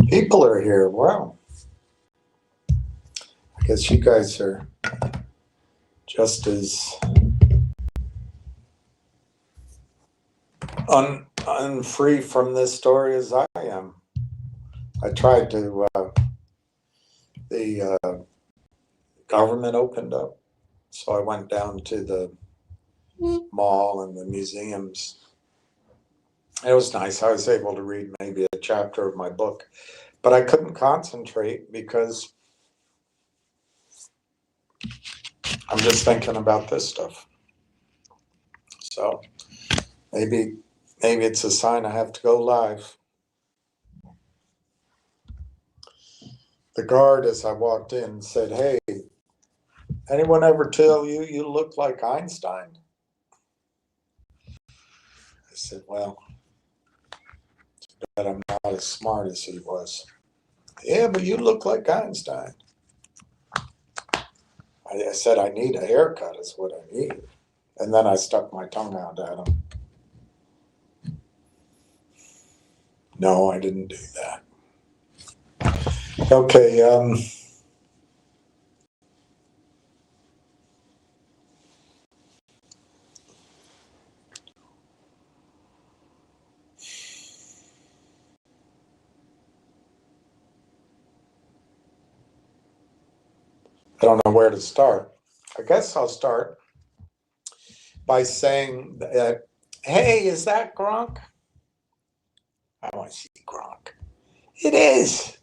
People are here. Wow. I guess you guys are just as unfree from this story as I am. I tried to, the government opened up, so I went down to the mall and the museums. It was nice. I was able to read maybe a chapter of my book, but I couldn't concentrate because I'm just thinking about this stuff. So maybe it's a sign I have to go live. The guard, as I walked in, said, "Hey, anyone ever tell you you look like Einstein?" I said, "Well, but I'm not as smart as he was." "Yeah, but you look like Einstein." I said, "I need a haircut is what I need." And then I stuck my tongue out at him. No, I didn't do that. Okay, I don't know where to start. I guess I'll start by saying that, hey, is that Gronk? I want to see Gronk. It is.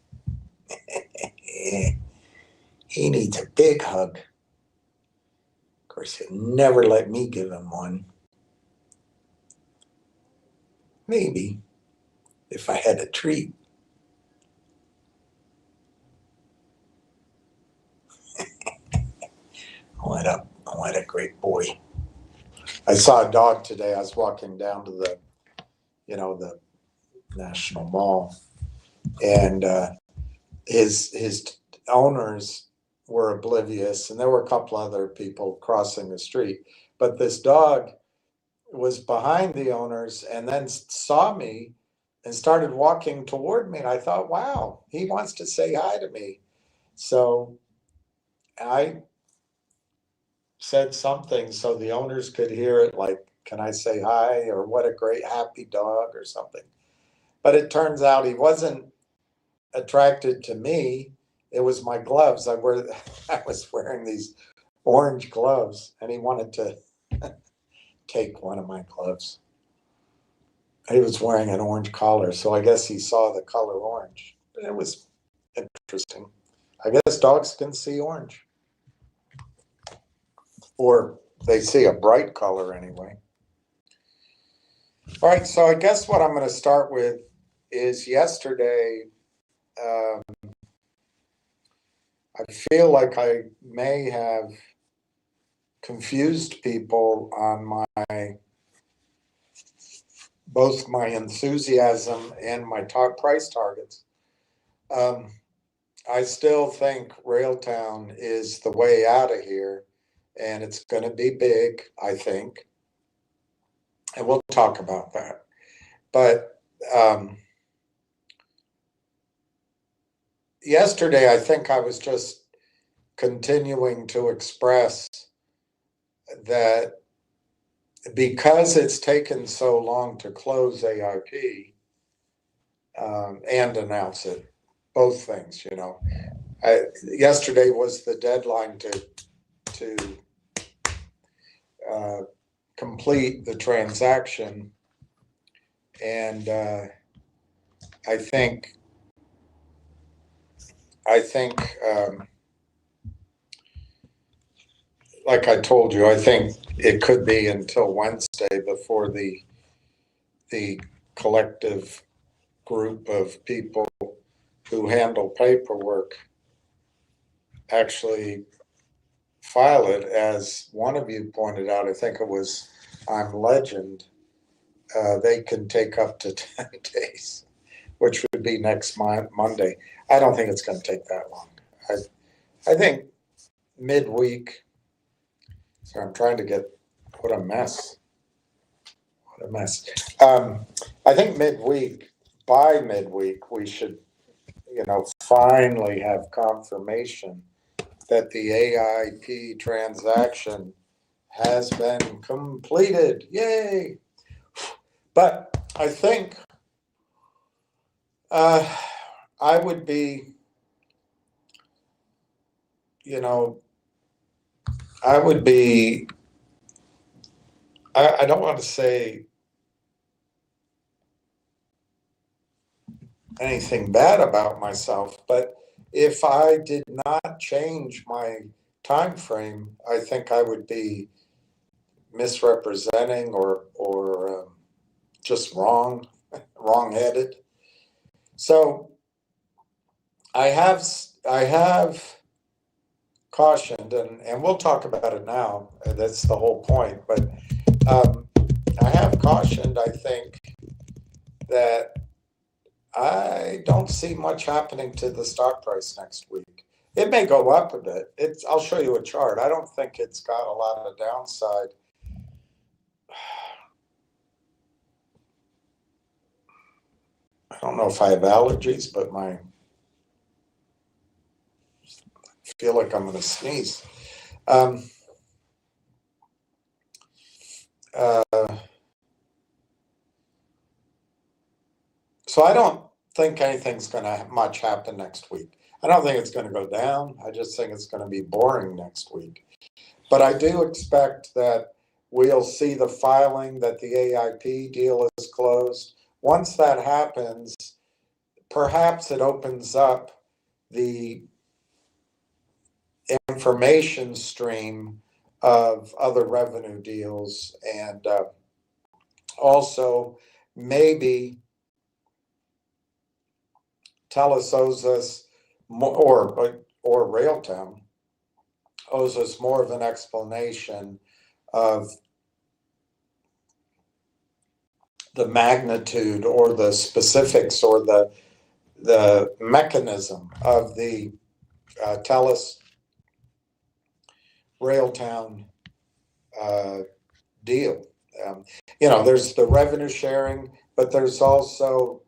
He needs a big hug. Of course, he'll never let me give him one. Maybe, if I had a treat. What a great boy. I saw a dog today. I was walking down to the National Mall, and his owners were oblivious, and there were a couple other people crossing the street. But this dog was behind the owners and then saw me and started walking toward me. And I thought, wow, he wants to say hi to me. So I said something so the owners could hear it, like, can I say hi, or what a great happy dog, or something. But it turns out he wasn't attracted to me. It was my gloves. I was wearing these orange gloves, and he wanted to take one of my gloves. He was wearing an orange collar, so I guess he saw the color orange. But it was interesting. I guess dogs can see orange, or they see a bright color anyway. All right, so I guess what I'm going to start with is yesterday. I feel like I may have confused people on both my enthusiasm and my price targets. I still think Railtown is the way out of here, and it's going to be big, I think, and we'll talk about that. But yesterday, I think I was just continuing to express that because it's taken so long to close AIP and announce it, both things, yesterday was the deadline to complete the transaction, and I think like I told you, I think it could be until Wednesday before the collective group of people who handle paperwork actually file it. As one of you pointed out, I think it was on Legend, they can take up to 10 days, which would be next Monday. I don't think it's going to take that long. I think midweek. So I'm trying to get, what a mess. What a mess. I think by midweek, we should, finally have confirmation that the AIP transaction has been completed. Yay! But I think I would be, I would be, I don't want to say anything bad about myself, but if I did not change my time frame, I think I would be misrepresenting or just wrong-headed. So I have cautioned, and we'll talk about it now. That's the whole point. But I have cautioned, I think, that I don't see much happening to the stock price next week. It may go up a bit. I'll show you a chart. I don't think it's got a lot of downside. I don't know if I have allergies, but I feel like I'm going to sneeze. So I don't think anything's going to much happen next week. I don't think it's going to go down. I just think it's going to be boring next week. But I do expect that we'll see the filing that the AIP deal is closed. Once that happens, perhaps it opens up the information stream of other revenue deals, and also maybe TELUS owes us more, or Railtown owes us more of an explanation of the magnitude or the specifics or the mechanism of the TELUS Railtown deal. There's the revenue sharing, but there's also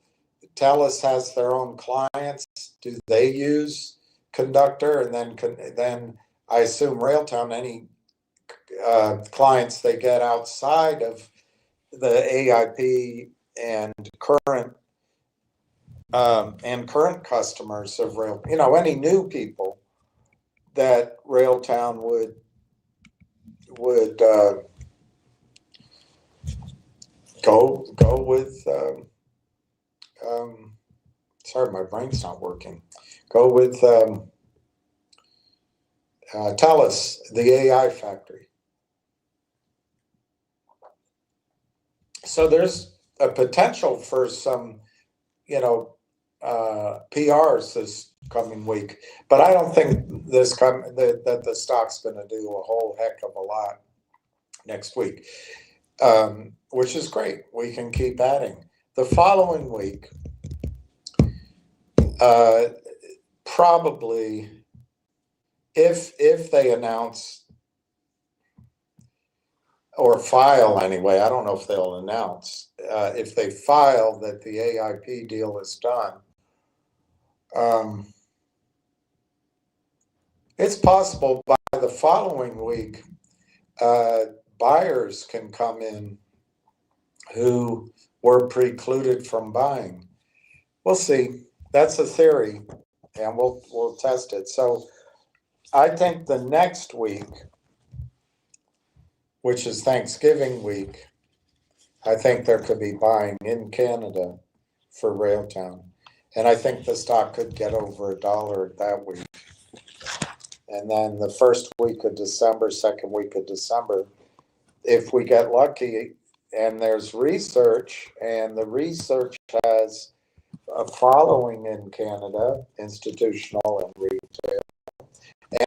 TELUS has their own clients. Do they use Conductor? And then I assume Railtown, any clients they get outside of the AIP and current customers of Rail, any new people that Railtown would go with. Sorry, my brain's not working. Go with TELUS, the AI factory. So there's a potential for some, PRs this coming week, but I don't think that the stock's going to do a whole heck of a lot next week, which is great. We can keep adding. The following week, probably, if they announce or file anyway, I don't know if they'll announce, if they file that the AIP deal is done, it's possible by the following week, buyers can come in who were precluded from buying. We'll see. That's a theory, and we'll test it. So I think the next week, which is Thanksgiving week, I think there could be buying in Canada for Railtown. And I think the stock could get over $1 that week. and then the first week of December, second week of December, if we get lucky, and there's research, and the research has a following in Canada, institutional and retail,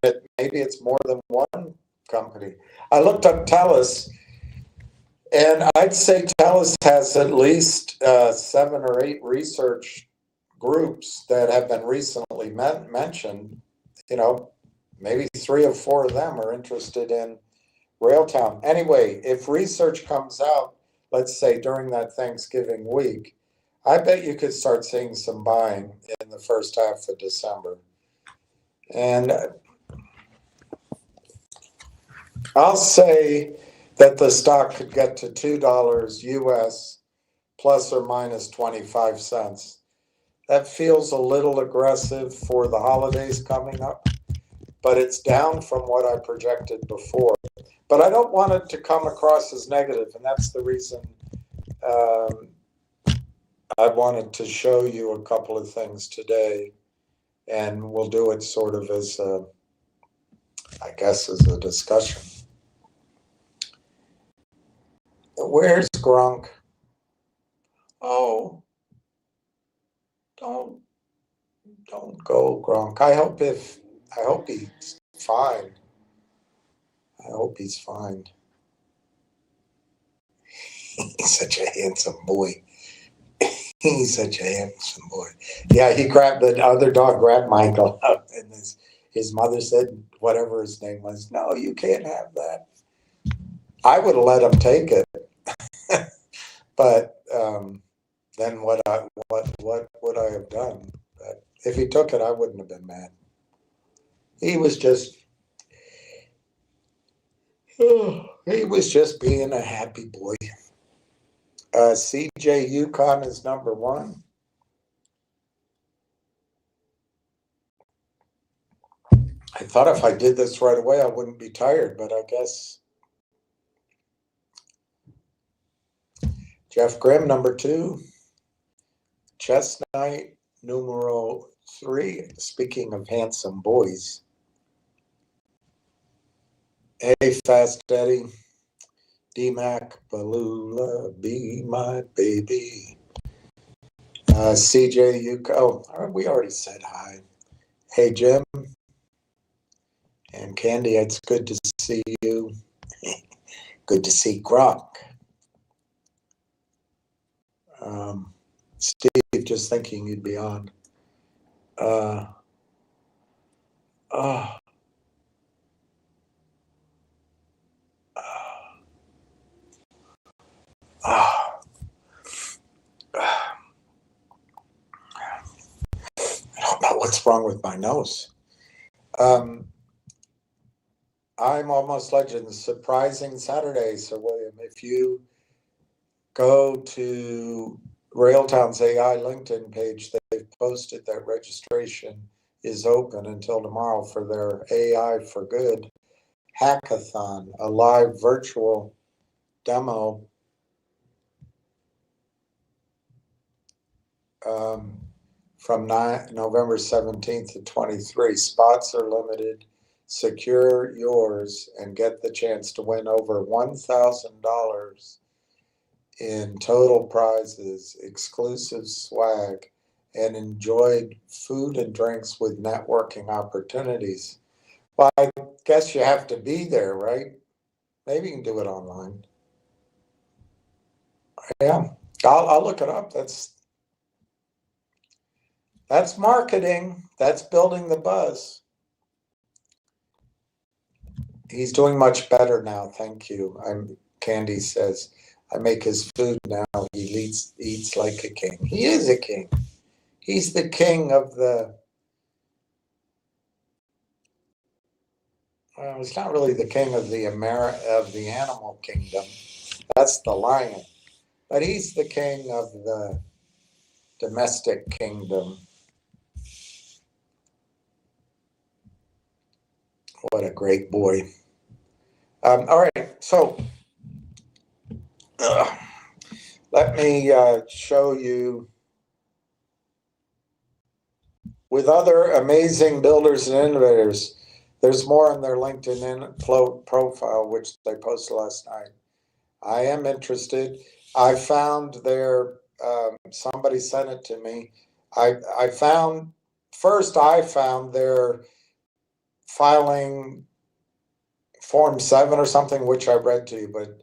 and maybe it's more than one company. I looked up TELUS, and I'd say TELUS has at least 7 or 8 research groups that have been recently mentioned. You know, maybe 3 or 4 of them are interested in Railtown. Anyway, if research comes out, let's say during that Thanksgiving week, I bet you could start seeing some buying in the first half of December. And I'll say that the stock could get to $2 US plus or minus 25 cents. That feels a little aggressive for the holidays coming up, but it's down from what I projected before. But I don't want it to come across as negative, and that's the reason I wanted to show you a couple of things today, and we'll do it sort of as I guess as a discussion. Where's Grunk? Oh, don't go, Grunk. I hope he's fine. I hope he's fine. He's such a handsome boy. He's such a handsome boy. Yeah, he grabbed the other dog, grabbed Michael, and his mother said, whatever his name was, no, you can't have that. I would have let him take it, but then what would I have done? But if he took it, I wouldn't have been mad. He was just being a happy boy. CJ Yukon is number 1. I thought if I did this right away, I wouldn't be tired, but I guess. Jeff Grimm, number 2. Chestnut, numero 3. Speaking of handsome boys. Hey, Fast Eddie. D-Mac, Balula, be my baby. CJ Yukon. Oh, we already said hi. Hey, Jim. And Candy, it's good to see you. Good to see Grok. Steve, just thinking you'd be on. I don't know what's wrong with my nose. I'm Almost Legend, surprising Saturday, Sir William. If you go to Railtown's AI LinkedIn page, they've posted that registration is open until tomorrow for their AI for Good hackathon, a live virtual demo from November 17th to 23. Spots are limited. Secure yours and get the chance to win over $1,000 in total prizes, exclusive swag, and enjoyed food and drinks with networking opportunities. Well, I guess you have to be there, right? Maybe you can do it online. Yeah, I'll look it up. That's marketing. That's building the buzz. He's doing much better now, thank you. Candy says, I make his food now. He eats like a king. He is a king. He's the king of the. Well, he's not really the king of the animal kingdom. That's the lion. But he's the king of the domestic kingdom. What a great boy. All right, so let me show you with other amazing builders and innovators. There's more on their LinkedIn profile, which they posted last night. I am interested. I found their, somebody sent it to me. I found, first I found their filing Form 7 or something, which I read to you, but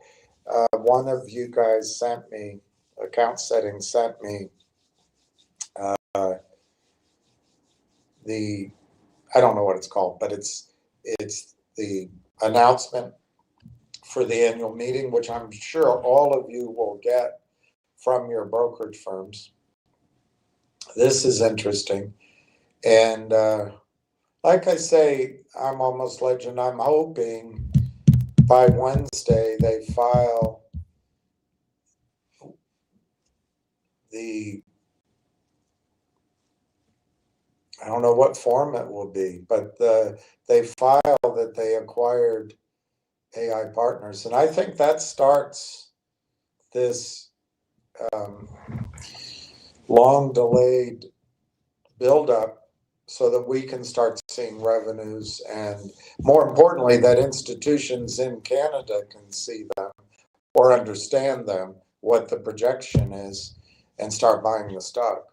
one of you guys sent me, account settings sent me the, I don't know what it's called, but it's the announcement for the annual meeting, which I'm sure all of you will get from your brokerage firms. This is interesting. And like I say, I'm almost legend. I'm hoping by Wednesday they file the, I don't know what form it will be, but they file that they acquired AI Partners. And I think that starts this long delayed buildup so that we can start seeing revenues, and more importantly, that institutions in Canada can see them or understand them, what the projection is, and start buying the stock.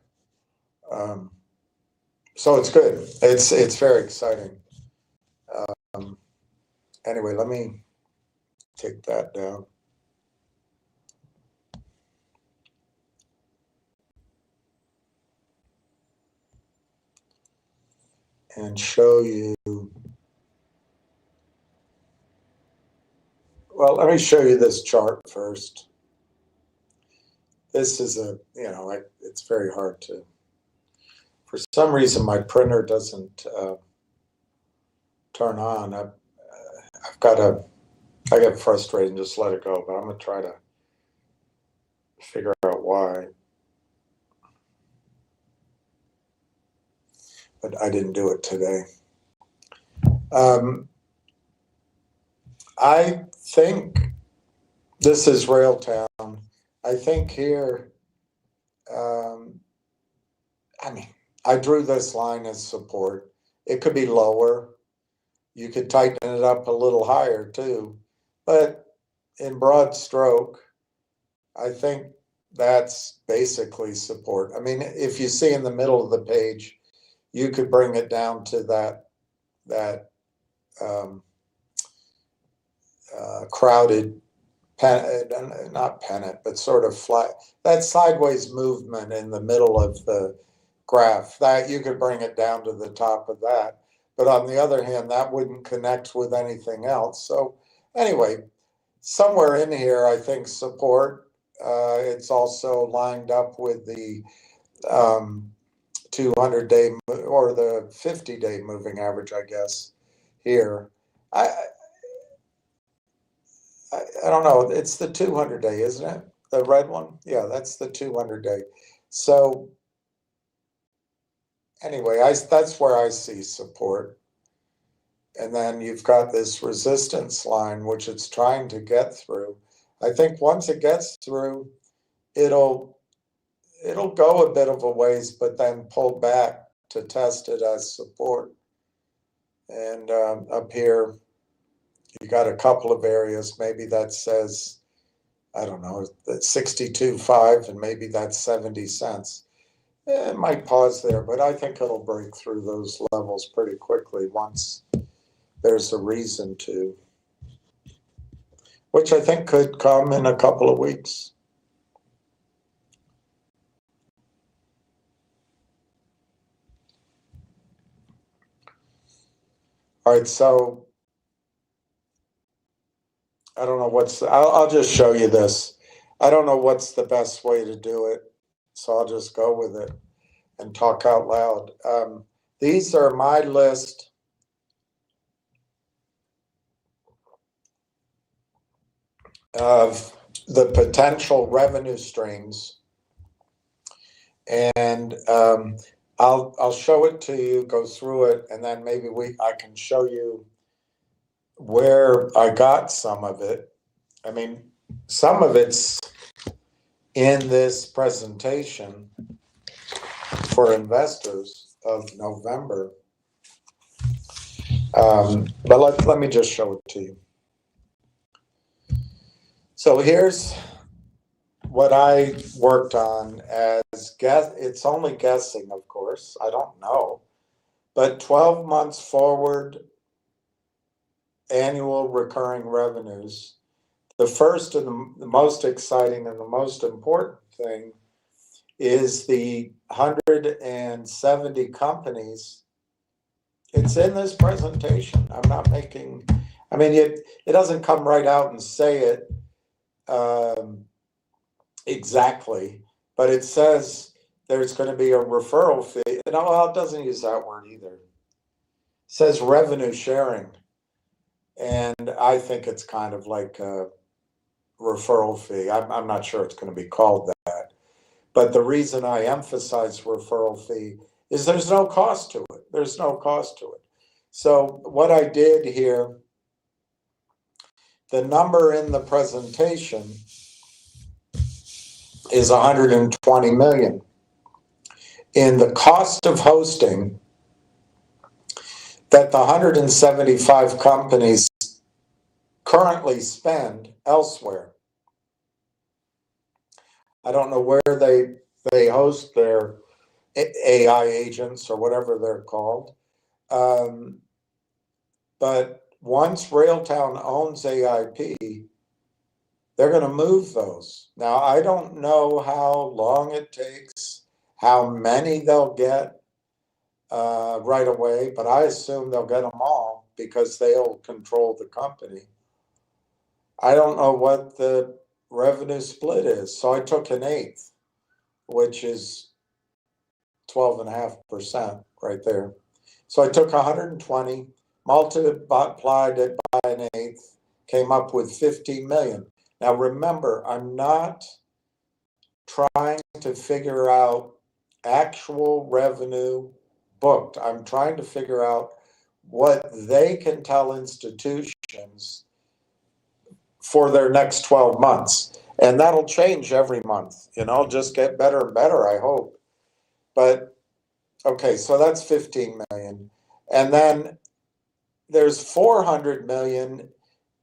So it's good. It's very exciting. Anyway, let me take that down and show you. Well, let me show you this chart first. This is it's very hard to, for some reason my printer doesn't turn on. I get frustrated and just let it go, but I'm gonna try to figure out why. But I didn't do it today. I think this is Railtown. I think here, I drew this line as support. It could be lower. You could tighten it up a little higher too. But in broad stroke, I think that's basically support. I mean, if you see in the middle of the page, you could bring it down to that crowded, not pennant, but sort of flat, that sideways movement in the middle of the graph, that you could bring it down to the top of that. But on the other hand, that wouldn't connect with anything else. So anyway, somewhere in here, I think support. It's also lined up with the 200-day or the 50-day moving average, I guess, here. I don't know. It's the 200-day, isn't it? The red one? Yeah, that's the 200-day. So anyway, that's where I see support. And then you've got this resistance line, which it's trying to get through. I think once it gets through, it'll go a bit of a ways, but then pull back to test it as support. And up here, you got a couple of areas. Maybe that says, I don't know, that 62.5, and maybe that's 70 cents. It might pause there, but I think it'll break through those levels pretty quickly once there's a reason to, which I think could come in a couple of weeks. All right, so I don't know I'll just show you this. I don't know what's the best way to do it, so I'll just go with it and talk out loud. These are my list of the potential revenue streams, and I'll show it to you, go through it, and then maybe I can show you where I got some of it. I mean, some of it's in this presentation for investors of November. But let me just show it to you. So here's what I worked on as guess. It's only guessing, of course. I don't know. But 12 months forward annual recurring revenues. The first and the most exciting and the most important thing is the 170 companies. It's in this presentation. I'm not making, I mean, it doesn't come right out and say it exactly, but it says there's going to be a referral fee. No, well, it doesn't use that word either. It says revenue sharing. And I think it's kind of like a referral fee. I'm not sure it's going to be called that. But the reason I emphasize referral fee is there's no cost to it. There's no cost to it. So what I did here, the number in the presentation is 120 million. In the cost of hosting that the 175 companies currently spend elsewhere. I don't know where they host their AI agents or whatever they're called. But once Railtown owns AIP, they're going to move those. Now, I don't know how long it takes, how many they'll get right away, but I assume they'll get them all because they'll control the company. I don't know what the revenue split is, so I took an eighth, which is 12.5% right there. So I took 120, multiplied it by an eighth, came up with 15 million. Now remember, I'm not trying to figure out actual revenue booked. I'm trying to figure out what they can tell institutions for their next 12 months. And that'll change every month, just get better and better, I hope. But okay, so that's 15 million. And then there's 400 million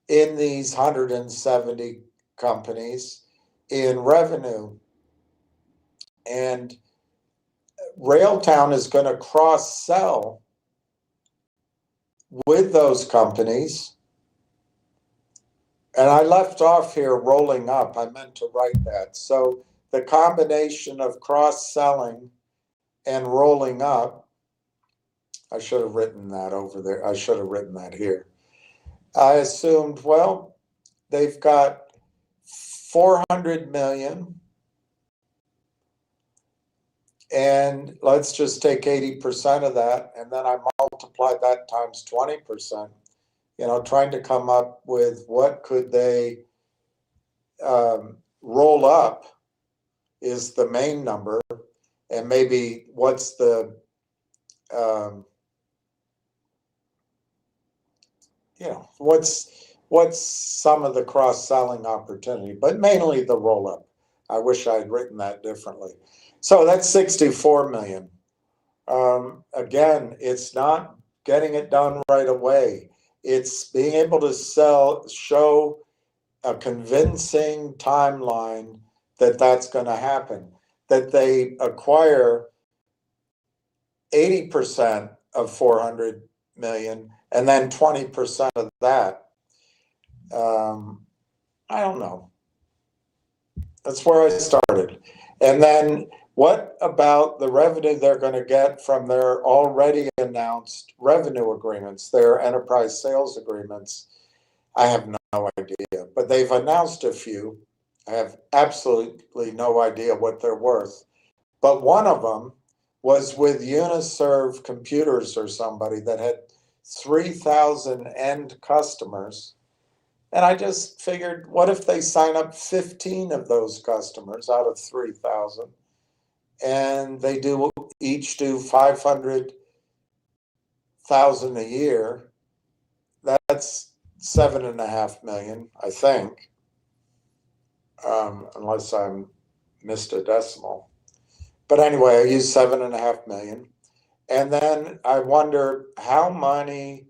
in these 170 companies in revenue. And Railtown is going to cross-sell with those companies. And I left off here rolling up. I meant to write that. So the combination of cross-selling and rolling up, I should have written that over there. I should have written that here. I assumed, well, they've got 400 million. And let's just take 80% of that. And then I multiplied that times 20%, trying to come up with what could they roll up is the main number. And maybe what's the, what's some of the cross-selling opportunity, but mainly the roll-up. I wish I had written that differently. So that's 64 million. Again, it's not getting it done right away. It's being able to show a convincing timeline that that's going to happen, that they acquire 80% of 400 million and then 20% of that. I don't know. That's where I started. And then what about the revenue they're going to get from their already announced revenue agreements, their enterprise sales agreements? I have no idea, but they've announced a few. I have absolutely no idea what they're worth. But one of them was with Uniserve Computers or somebody that had 3,000 end customers. And I just figured, what if they sign up 15 of those customers out of 3,000 and they each do 500,000 a year? That's 7.5 million, I think, unless I missed a decimal. But anyway, I used 7.5 million. And then I wonder how many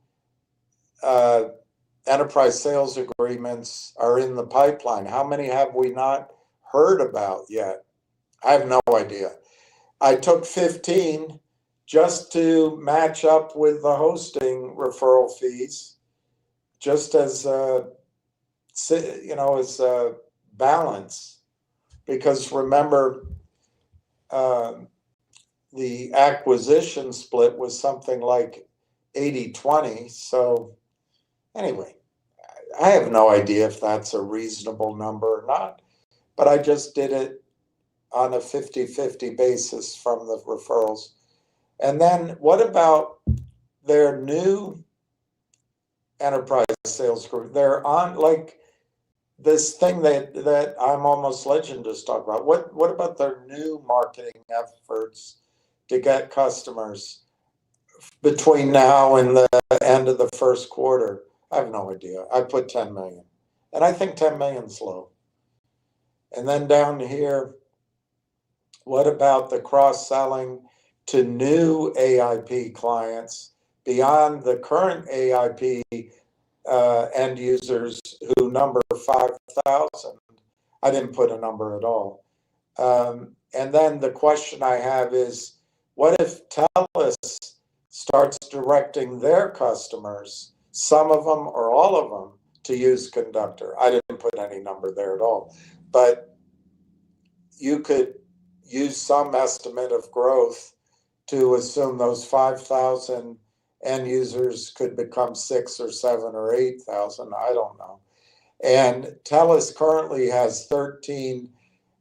enterprise sales agreements are in the pipeline? How many have we not heard about yet? I have no idea. I took 15 just to match up with the hosting referral fees, just as as balance. Because remember, the acquisition split was something like 80-20. So anyway, I have no idea if that's a reasonable number or not, but I just did it on a 50-50 basis from the referrals. And then what about their new enterprise sales group? They're on like this thing that I'm almost legend just talked about. What about their new marketing efforts to get customers between now and the end of the first quarter? I have no idea. I put 10 million, and I think 10 million is low. And then down here, what about the cross-selling to new AIP clients beyond the current AIP end users who number 5,000? I didn't put a number at all. And then the question I have is, what if TELUS starts directing their customers, some of them or all of them, to use Conductor? I didn't put any number there at all. But you could use some estimate of growth to assume those 5,000 end users could become 6 or 7 or 8,000. I don't know. And TELUS currently has 13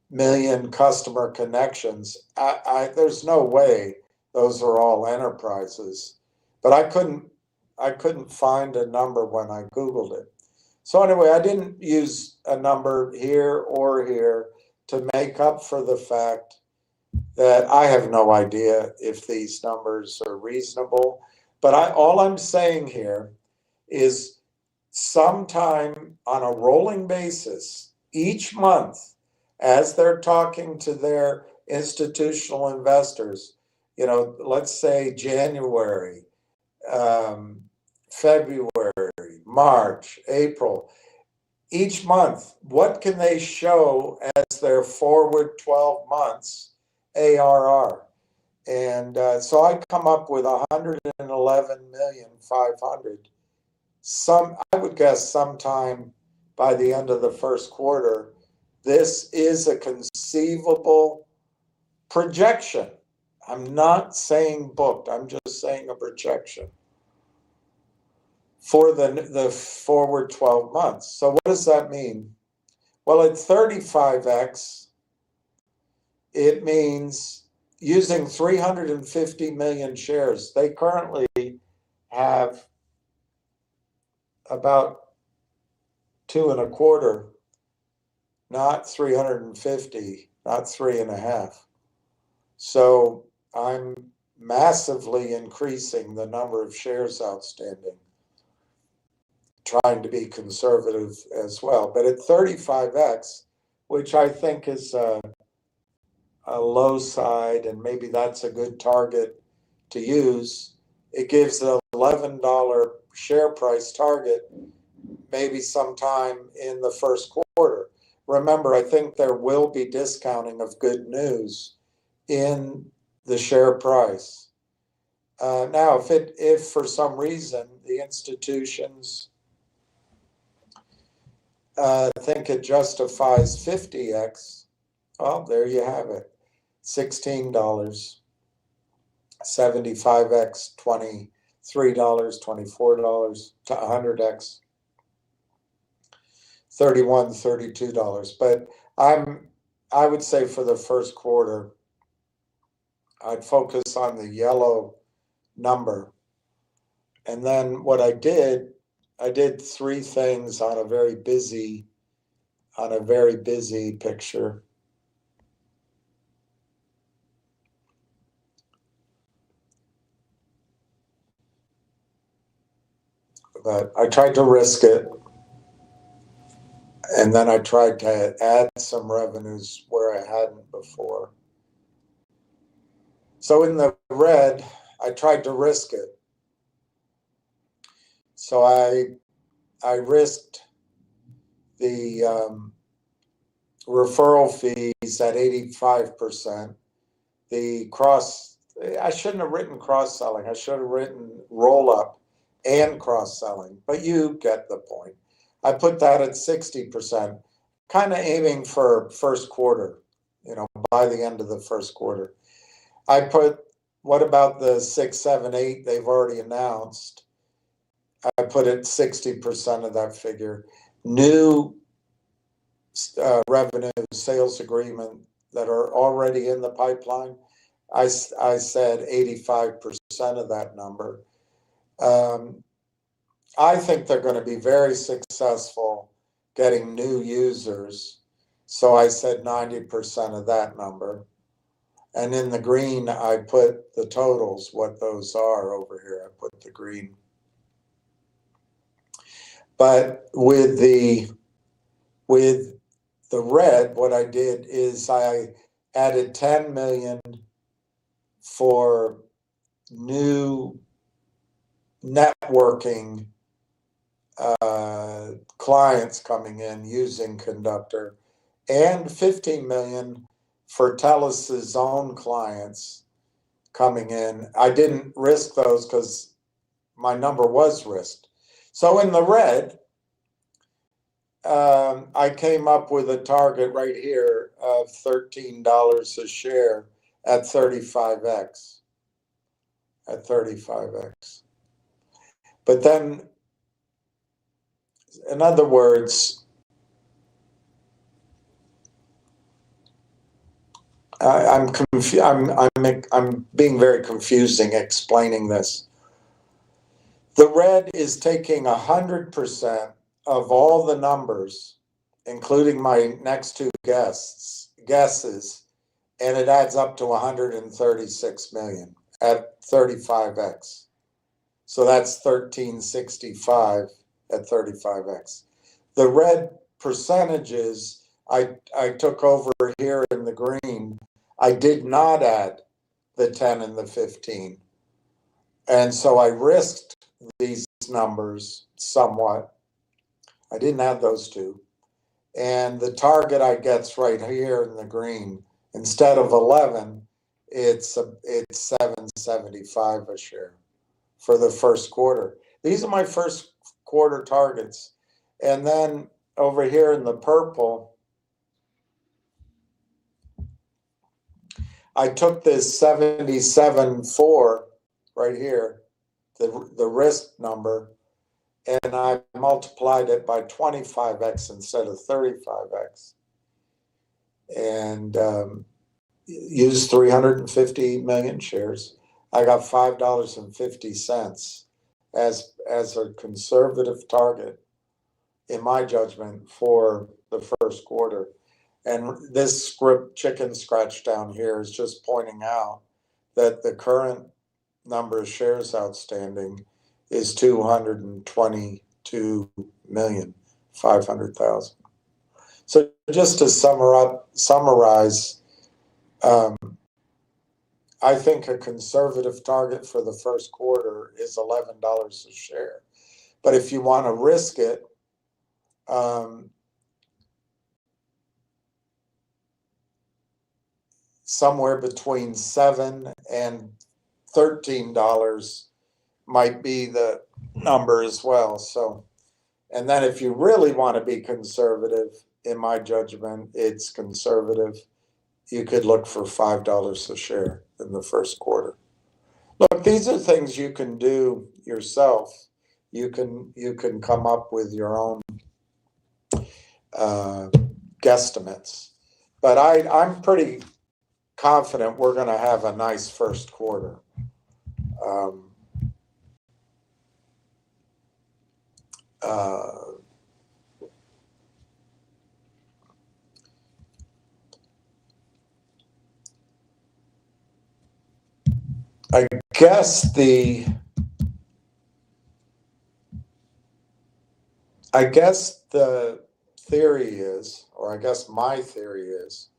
million customer connections. There's no way those are all enterprises, but I couldn't find a number when I Googled it. So anyway, I didn't use a number here or here to make up for the fact that I have no idea if these numbers are reasonable. But all I'm saying here is sometime on a rolling basis, each month, as they're talking to their institutional investors, let's say January, February, March, April, each month, what can they show as their forward 12 months ARR? And so I come up with 111,500,000. I would guess sometime by the end of the first quarter. This is a conceivable projection. I'm not saying booked. I'm just saying a projection for the forward 12 months. So what does that mean? Well, at 35x, it means using 350 million shares. They currently have about 2.25, not 350, not 3.5. So I'm massively increasing the number of shares outstanding, trying to be conservative as well. But at 35x, which I think is a low side, and maybe that's a good target to use, it gives an $11 share price target maybe sometime in the first quarter. Remember, I think there will be discounting of good news in the share price. Now, if for some reason the institutions think it justifies 50x, well, there you have it. $16, 75x, $23, $24, to 100x, $31, $32. But I would say for the first quarter, I'd focus on the yellow number. And then what I did 3 things on a very busy picture. But I tried to risk it. And then I tried to add some revenues where I hadn't before. So in the red, I tried to risk it. So I risked the referral fees at 85%. I shouldn't have written cross-selling. I should have written roll-up and cross-selling, but you get the point. I put that at 60%, kind of aiming for first quarter, by the end of the first quarter. What about the 6, 7, 8 they've already announced? I put it 60% of that figure. New revenue sales agreement that are already in the pipeline, I said 85% of that number. I think they're going to be very successful getting new users. So I said 90% of that number. And in the green, I put the totals, what those are over here. I put the green. But with the red, what I did is I added 10 million for new networking clients coming in using Conductor, and 15 million for Telus' own clients coming in. I didn't risk those because my number was risked. So in the red, I came up with a target right here of $13 a share at 35x. At 35x. But then, in other words, I'm being very confusing explaining this. The red is taking 100% of all the numbers, including my next two guesses, and it adds up to 136 million at 35x. So that's 1365 at 35x. The red percentages I took over here in the green. I did not add the 10 and the 15. And so I risked these numbers somewhat. I didn't add those two. And the target I get's right here in the green. Instead of 11, it's 775 a share for the first quarter. These are my first quarter targets. And then over here in the purple, I took this 77.4 right here, the risk number, and I multiplied it by 25x instead of 35x, and used 350 million shares. I got $5.50 as a conservative target, in my judgment, for the first quarter. And this script chicken scratch down here is just pointing out that the current number of shares outstanding is 222,500,000. So just to summarize, I think a conservative target for the first quarter is $11 a share. But if you want to risk it, somewhere between $7 and $13 might be the number as well. So, and then if you really want to be conservative, in my judgment, it's conservative. You could look for $5 a share in the first quarter. Look, these are things you can do yourself. You can come up with your own guesstimates. But I'm pretty confident we're going to have a nice first quarter. I guess the theory is, or I guess my theory is,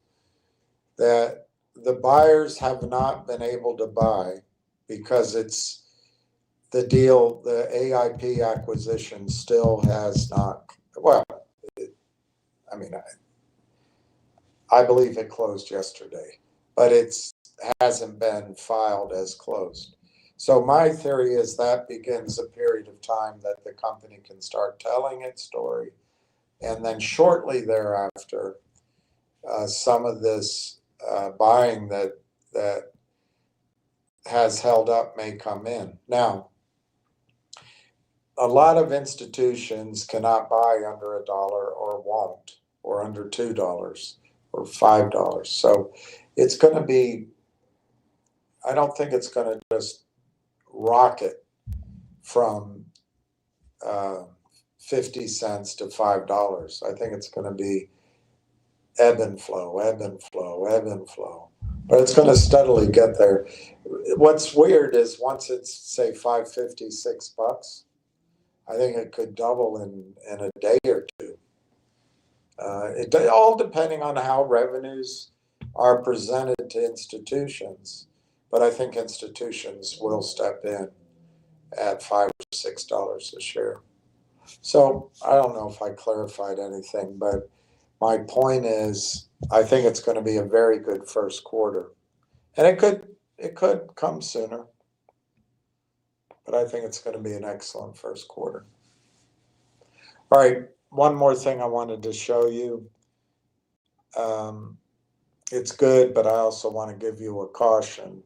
that the buyers have not been able to buy because the deal, the AIP acquisition still has not, well, I mean, I believe it closed yesterday, but it's hasn't been filed as closed. So my theory is that begins a period of time that the company can start telling its story. And then shortly thereafter, some of this buying that has held up may come in. Now, a lot of institutions cannot buy under $1 or won't, or under $2 or $5. So it's going to be, I don't think it's going to just rocket from 50 cents to $5. I think it's going to be ebb and flow, ebb and flow, ebb and flow. But it's going to steadily get there. What's weird is once it's, say, $5.50, $6, I think it could double in a day or two. It all depending on how revenues are presented to institutions. But I think institutions will step in at $5 or $6 a share. So I don't know if I clarified anything, but my point is I think it's going to be a very good first quarter. And it could come sooner, but I think it's going to be an excellent first quarter. All right, one more thing I wanted to show you. It's good, but I also want to give you a caution.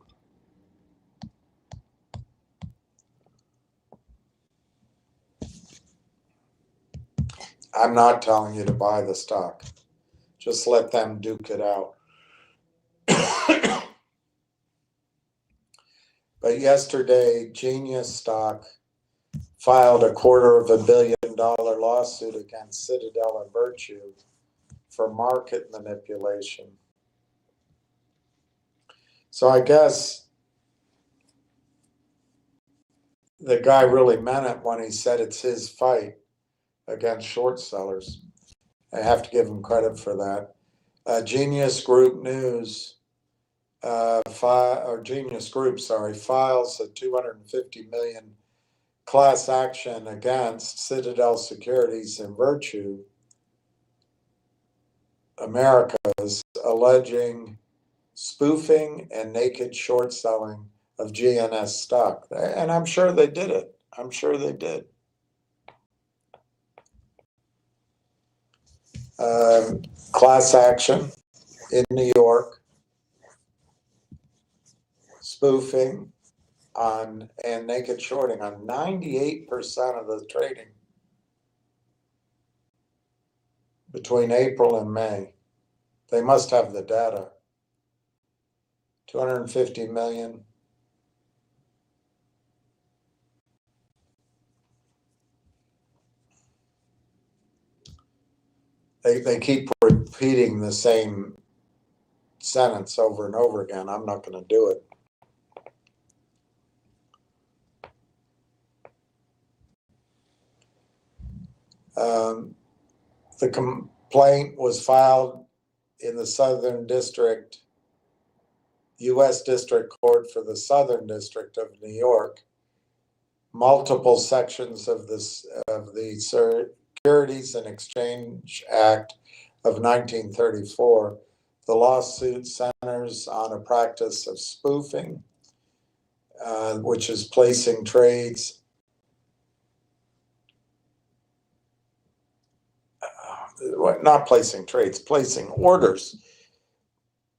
I'm not telling you to buy the stock. Just let them duke it out. But yesterday, Genius stock filed a $250 million lawsuit against Citadel and Virtue for market manipulation. So I guess the guy really meant it when he said it's his fight against short sellers. I have to give him credit for that. Genius Group News, Genius Group, files a $250 million class action against Citadel Securities and Virtue Americas, alleging spoofing and naked short selling of GNS stock. And I'm sure they did it. I'm sure they did. Class action in New York, spoofing on and naked shorting on 98% of the trading between April and May. They must have the data. 250 million. They keep repeating the same sentence over and over again. I'm not going to do it. The complaint was filed in the Southern District, U.S. District Court for the Southern District of New York. Multiple sections of the Securities and Exchange Act of 1934. The lawsuit centers on a practice of spoofing, which is placing trades not placing trades, placing orders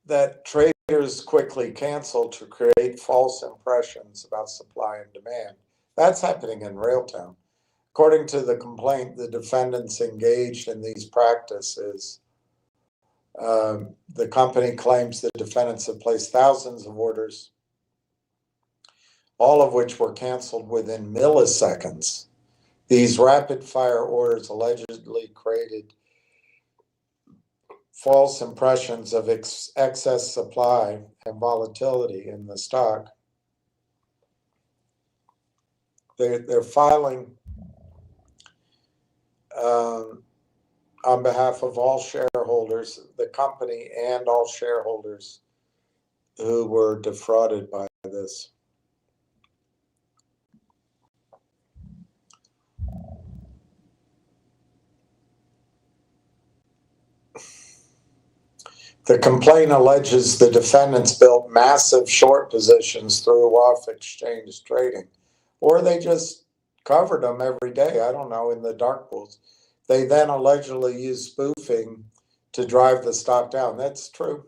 that traders quickly cancel to create false impressions about supply and demand. That's happening in Railtown. According to the complaint, the defendants engaged in these practices. The company claims the defendants have placed thousands of orders, all of which were canceled within milliseconds. These rapid-fire orders allegedly created false impressions of excess supply and volatility in the stock. They're filing on behalf of all shareholders, the company and all shareholders who were defrauded by this. The complaint alleges the defendants built massive short positions through off-exchange trading, or they just covered them every day, I don't know, in the dark pools. They then allegedly used spoofing to drive the stock down. That's true.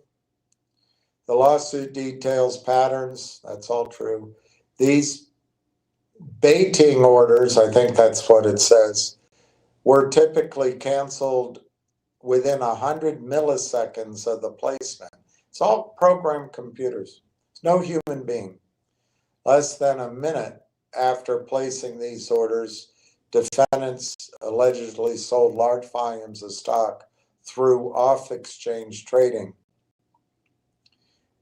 The lawsuit details patterns. That's all true. These baiting orders, I think that's what it says, were typically canceled within 100 milliseconds of the placement. It's all programmed computers. It's no human being. Less than a minute after placing these orders, defendants allegedly sold large volumes of stock through off-exchange trading.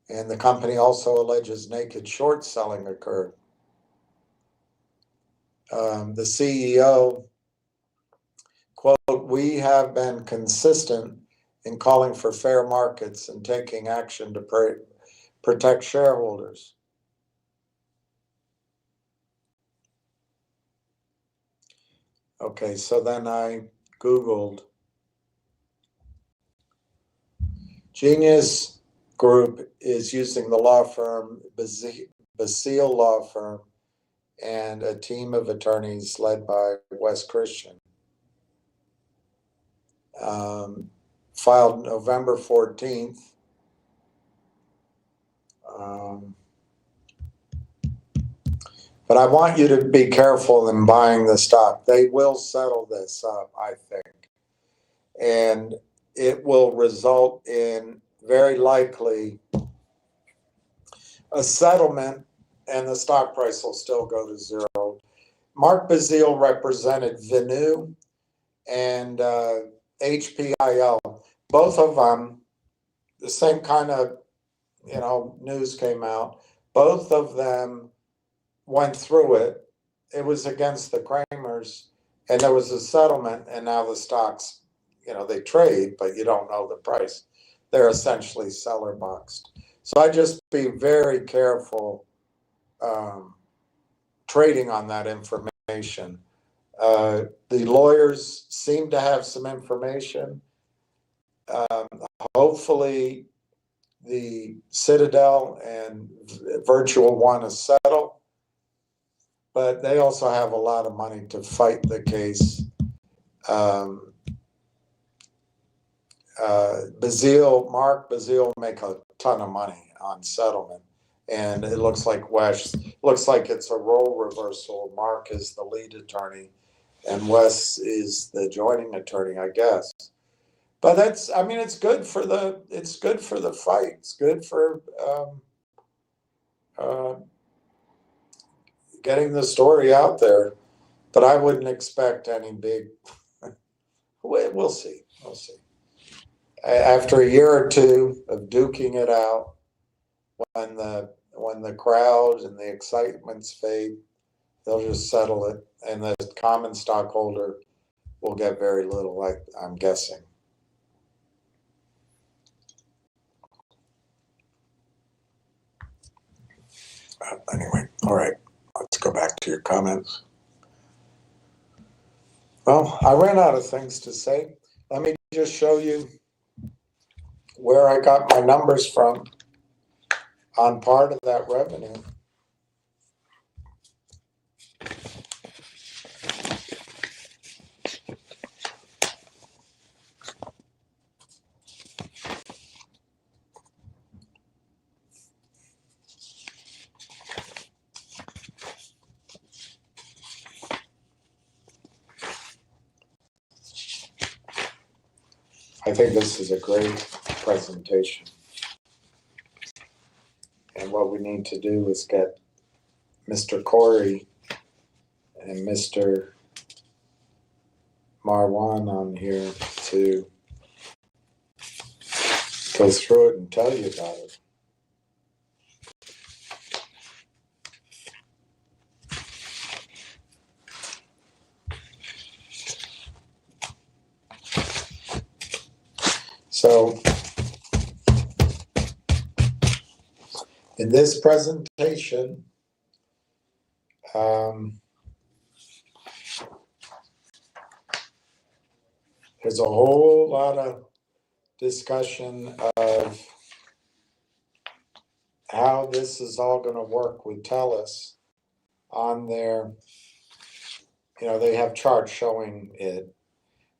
And the company also alleges naked short selling occurred. The CEO, quote, "We have been consistent in calling for fair markets and taking action to protect shareholders." Okay, so then I Googled Genius Group is using the law firm Basile Law Firm and a team of attorneys led by Wes Christian. Filed November 14th. But I want you to be careful in buying the stock. They will settle this up, I think. And it will result in, very likely, a settlement, and the stock price will still go to zero. Mark Bazile represented Venu and HPIL. Both of them, the same kind of, news came out. Both of them went through it. It was against the Kramers, and there was a settlement, and now the stocks, they trade, but you don't know the price. They're essentially seller boxed. So I just be very careful trading on that information. The lawyers seem to have some information. Hopefully the Citadel and Virtual want to settle, but they also have a lot of money to fight the case. Mark Bazile make a ton of money on settlement, and it looks like it's a role reversal. Mark is the lead attorney, and Wes is the joining attorney, I guess. But it's good for the fight. It's good for getting the story out there. But I wouldn't expect any big. We'll see. After a year or two of duking it out, when the crowd and the excitement's fade, they'll just settle it, and the common stockholder will get very little, I'm guessing. Anyway, all right, let's go back to your comments. Well, I ran out of things to say. Let me just show you where I got my numbers from on part of that revenue. I think this is a great presentation. And what we need to do is get Mr. Corey and Mr. Marwan on here to go through it and tell you about it. So in this presentation, there's a whole lot of discussion of how this is all going to work with TELUS on their, they have charts showing it,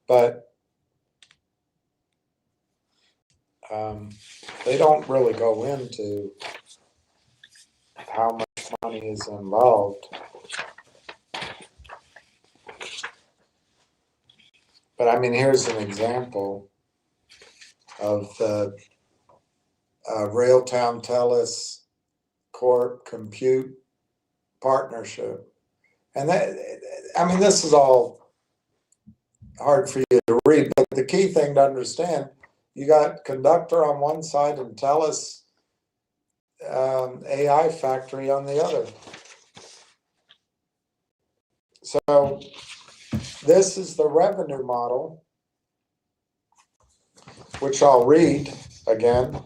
but they don't really go into how much money is involved. But I mean, here's an example of the Railtown TELUS Corp Compute partnership. And that, I mean, this is all hard for you to read, but the key thing to understand, you got Conductor on one side and TELUS AI Factory on the other. So this is the revenue model, which I'll read again.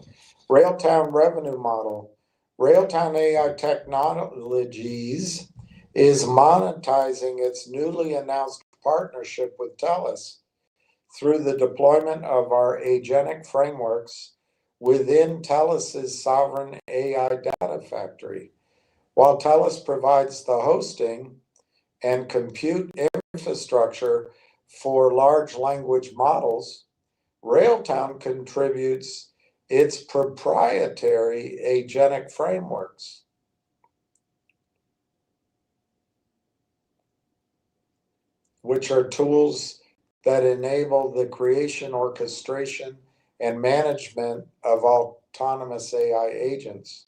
Railtown revenue model. Railtown AI Technologies is monetizing its newly announced partnership with TELUS through the deployment of our agentic frameworks within TELUS's sovereign AI data factory. While TELUS provides the hosting and compute infrastructure for large language models, Railtown contributes its proprietary agentic frameworks. Which are tools that enable the creation, orchestration, and management of autonomous AI agents.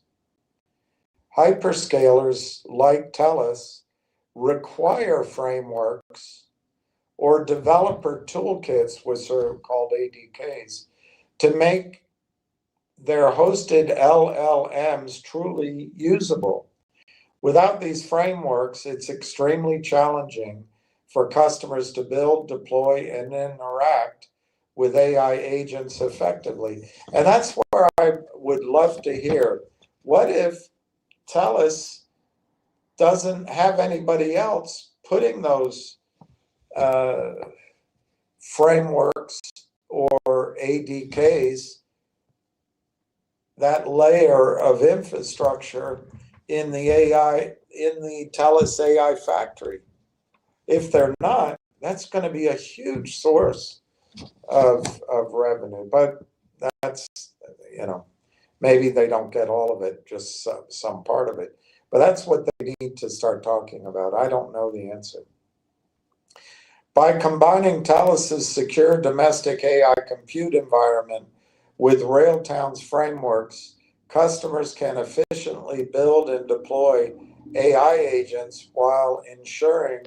Hyperscalers like TELUS require frameworks or developer toolkits, which are called ADKs, to make their hosted LLMs truly usable. Without these frameworks, it's extremely challenging for customers to build, deploy, and interact with AI agents effectively. And that's where I would love to hear, what if TELUS doesn't have anybody else putting those frameworks or ADKs, that layer of infrastructure in the AI, in the TELUS AI factory? If they're not, that's going to be a huge source of revenue. But that's, maybe they don't get all of it, just some part of it. But that's what they need to start talking about. I don't know the answer. By combining TELUS's secure domestic AI compute environment with Railtown's frameworks, customers can efficiently build and deploy AI agents while ensuring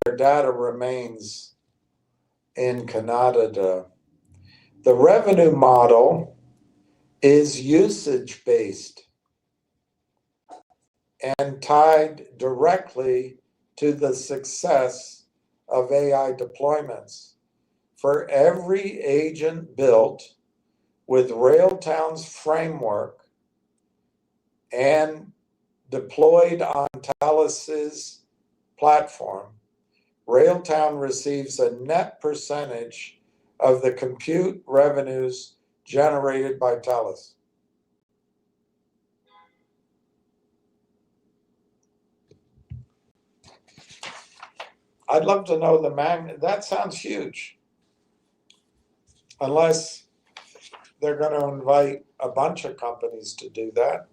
their data remains in Canada. The revenue model is usage-based and tied directly to the success of AI deployments. For every agent built with Railtown's framework and deployed on TELUS's platform, Railtown receives a net percentage of the compute revenues generated by TELUS. I'd love to know the magnitude. That sounds huge. Unless they're going to invite a bunch of companies to do that.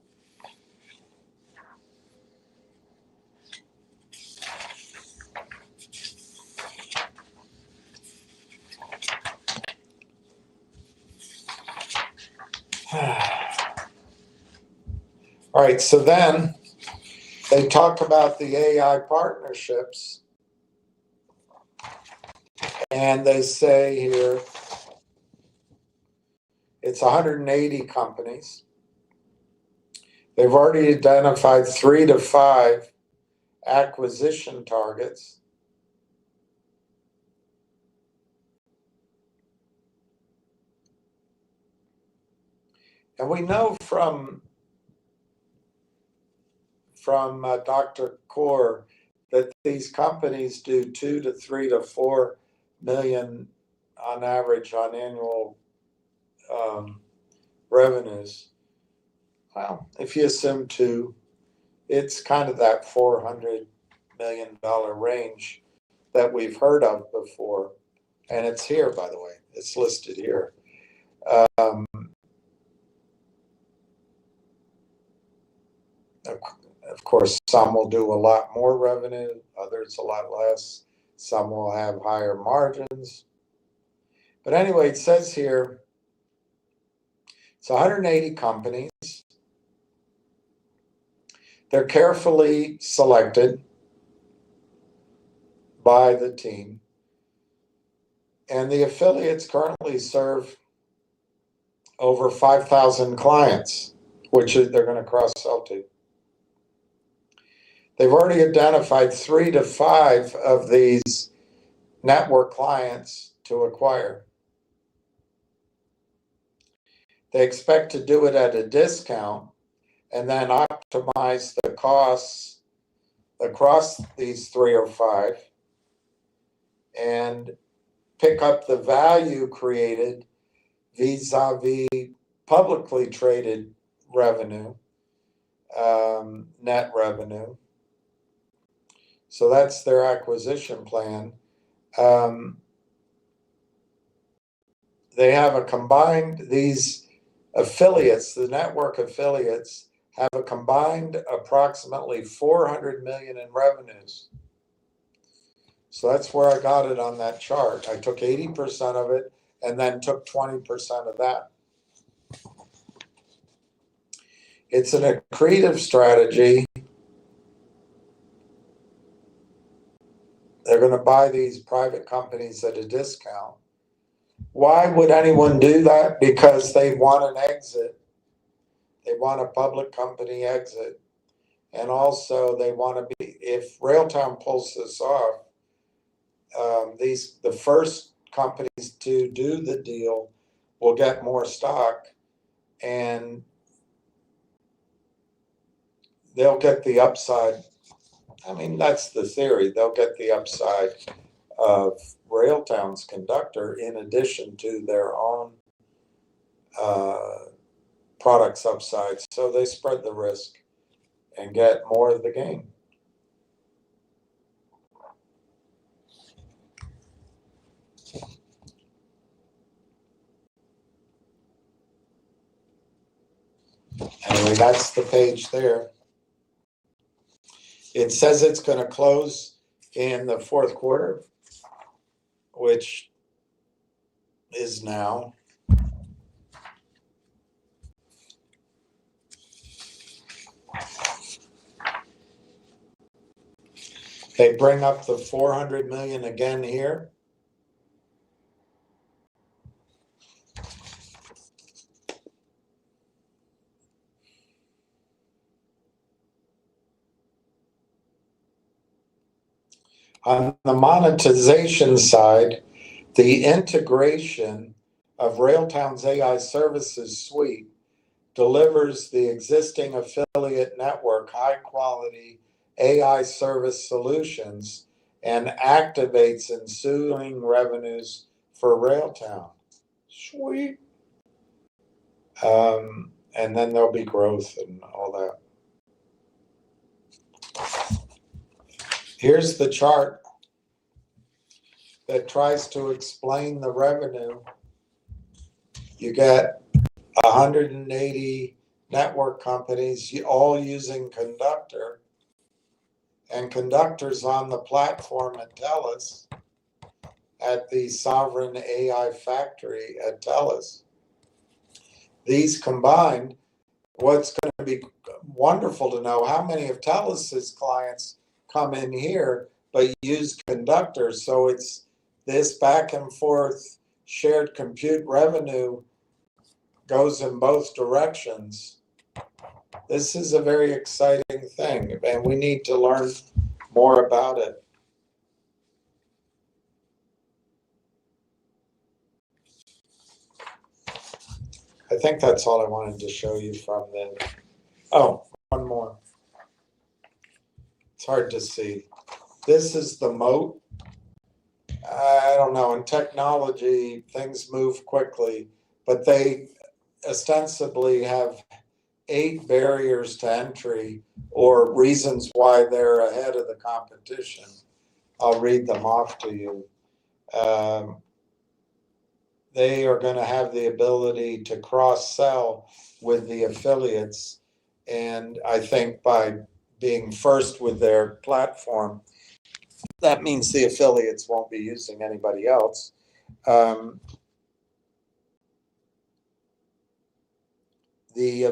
All right, so then they talk about the AI partnerships, and they say here it's 180 companies. They've already identified 3 to 5 acquisition targets. And we know from Dr. Kaur that these companies do 2 to 3 to 4 million on average on annual revenues. Well, if you assume two, it's kind of that $400 million range that we've heard of before. And it's here, by the way, it's listed here. Um, of course, some will do a lot more revenue, others a lot less. Some will have higher margins. But anyway, it says here, it's 180 companies. They're carefully selected by the team. And the affiliates currently serve over 5,000 clients, which they're going to cross-sell to. They've already identified 3 to 5 of these network clients to acquire. They expect to do it at a discount and then optimize the costs across these 3 or 5 and pick up the value created vis-a-vis publicly traded revenue, net revenue. So that's their acquisition plan. They have a combined, these affiliates, the network affiliates, have a combined approximately 400 million in revenues. So that's where I got it on that chart. I took 80% of it and then took 20% of that. It's an accretive strategy. They're going to buy these private companies at a discount. Why would anyone do that? Because they want an exit. They want a public company exit. And also they want to be, if Railtown pulls this off, the first companies to do the deal will get more stock and they'll get the upside. I mean, that's the theory. They'll get the upside of Railtown's conductor in addition to their own products upside. So they spread the risk and get more of the gain. Anyway, that's the page there. It says it's going to close in the fourth quarter, which is now. They bring up the 400 million again here. On the monetization side, the integration of Railtown's AI services suite delivers the existing affiliate network high quality AI service solutions and activates ensuing revenues for Railtown. Sweet. And then there'll be growth and all that. Here's the chart that tries to explain the revenue. You get 180 network companies all using Conductor, and Conductor's on the platform at TELUS at the Sovereign AI Factory at TELUS. These combined, what's going to be wonderful to know, how many of TELUS's clients come in here but use Conductor. So it's this back and forth shared compute revenue goes in both directions. This is a very exciting thing, and we need to learn more about it. I think that's all I wanted to show you from the. Oh, one more. It's hard to see. This is the moat. I don't know. In technology, things move quickly. but they ostensibly have 8 barriers to entry or reasons why they're ahead of the competition. I'll read them off to you. They are going to have the ability to cross-sell with the affiliates. And I think by being first with their platform, that means the affiliates won't be using anybody else. The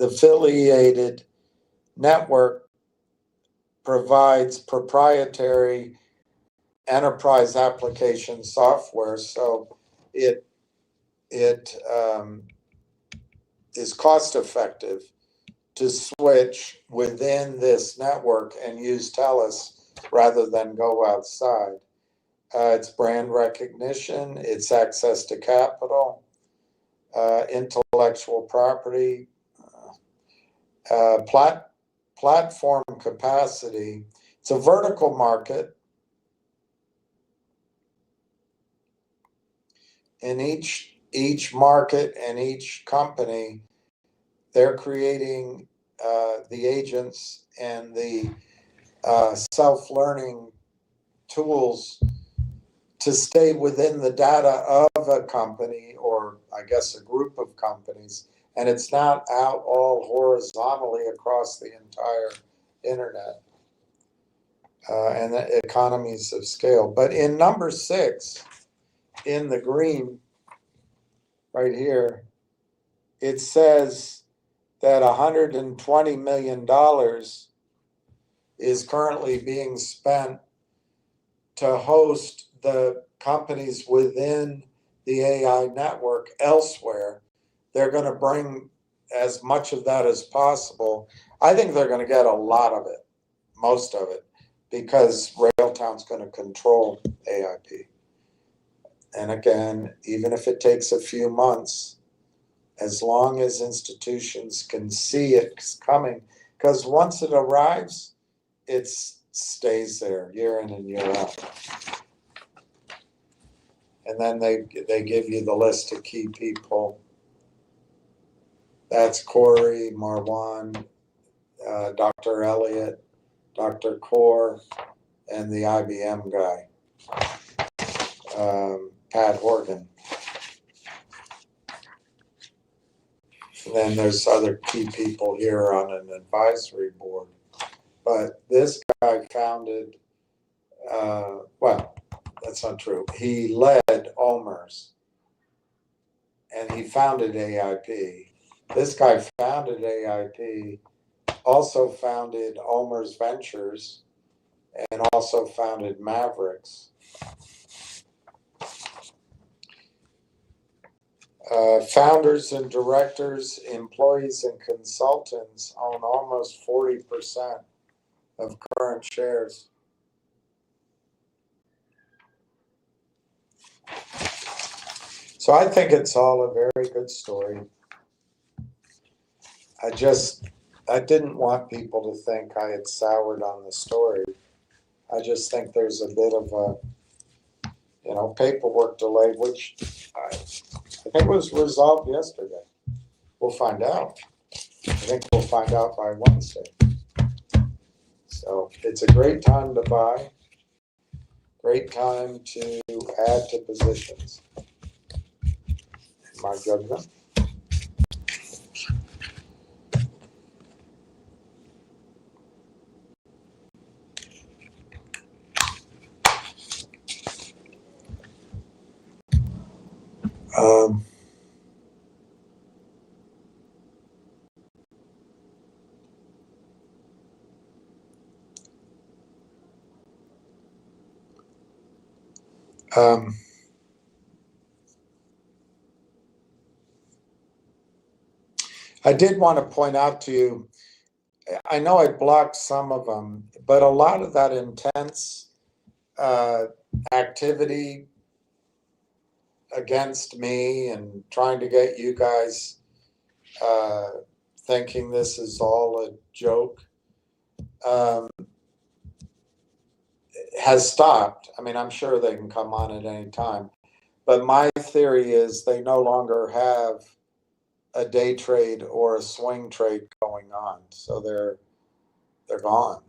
affiliated network provides proprietary enterprise application software, so it is cost effective to switch within this network and use TELUS rather than go outside. It's brand recognition, it's access to capital, intellectual property, platform capacity. It's a vertical market. In each market and each company, they're creating the agents and the self-learning tools to stay within the data of a company, or I guess a group of companies, and it's not out all horizontally across the entire internet, and the economies of scale. But in number 6, in the green right here, it says that $120 million is currently being spent to host the companies within the AI network elsewhere. They're going to bring as much of that as possible. I think they're going to get a lot of it, most of it, because Railtown's going to control AIP. And again, even if it takes a few months, as long as institutions can see it coming, because once it arrives, it stays there year in and year out. And then they give you the list of key people. That's Corey, Marwan, Dr. Elliott, Dr. Kaur, and the IBM guy, Pat Horgan. And then there's other key people here on an advisory board. But this guy founded, well, that's not true. He led Ulmer's, and he founded AIP. This guy founded AIP, also founded Ulmer's Ventures, and also founded Mavericks. Founders and directors, employees and consultants own almost 40% of current shares. So I think it's all a very good story. I didn't want people to think I had soured on the story. I just think there's a bit of a, paperwork delay, which I think was resolved yesterday. We'll find out. I think we'll find out by Wednesday. So it's a great time to buy, great time to add to positions, in my judgment. I did want to point out to you, I know I blocked some of them, but a lot of that intense activity against me and trying to get you guys thinking this is all a joke has stopped. I mean, I'm sure they can come on at any time, But my theory is they no longer have a day trade or a swing trade going on, so they're gone.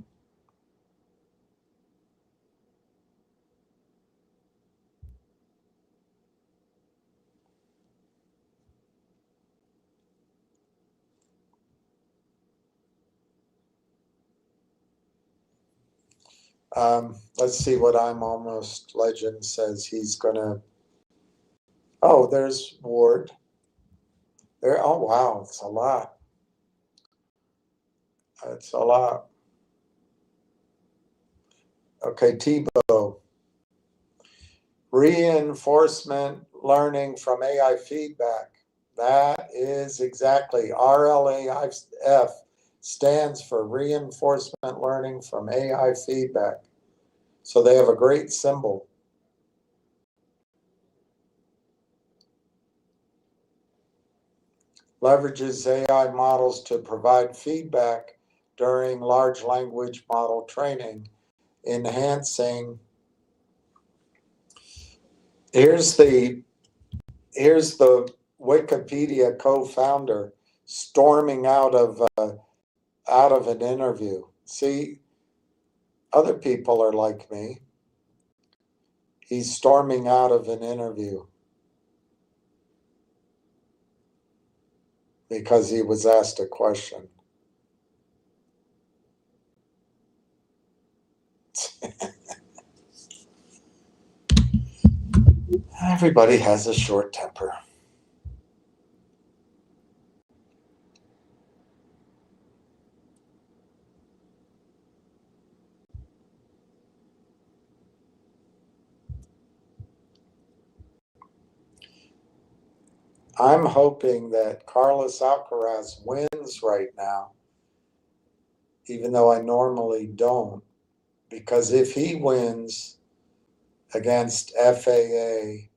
Let's see what I'm Almost Legend says he's gonna. Oh, there's Ward. There. Oh, wow, it's a lot. It's a lot. Okay, Tebow. Reinforcement learning from AI feedback. That is exactly RLAIF stands for reinforcement learning from AI feedback. So they have a great symbol. Leverages AI models to provide feedback during large language model training, enhancing. Here's the Wikipedia co-founder storming out of an interview. See, other people are like me. He's storming out of an interview because he was asked a question. Everybody has a short temper. I'm hoping that Carlos Alcaraz wins right now, even though I normally don't, because if he wins against FAA,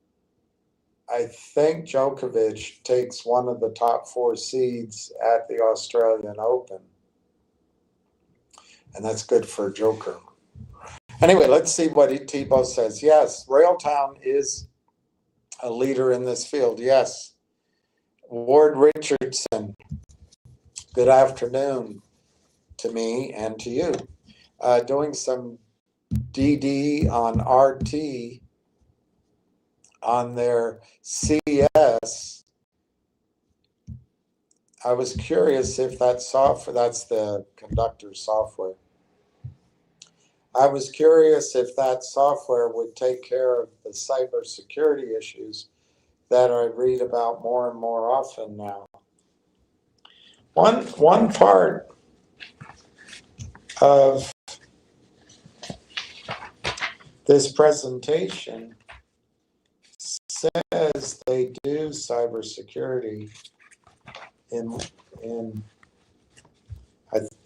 I think Djokovic takes one of the top 4 seeds at the Australian Open. And that's good for Joker. Anyway, let's see what Tebow says. Yes, Railtown is a leader in this field. Yes. Ward Richardson, good afternoon to me and to you. Doing some DD on RT on their CS. I was curious if that software, that's the conductor software. I was curious if that software would take care of the cybersecurity issues that I read about more and more often now. One part of this presentation says they do cybersecurity in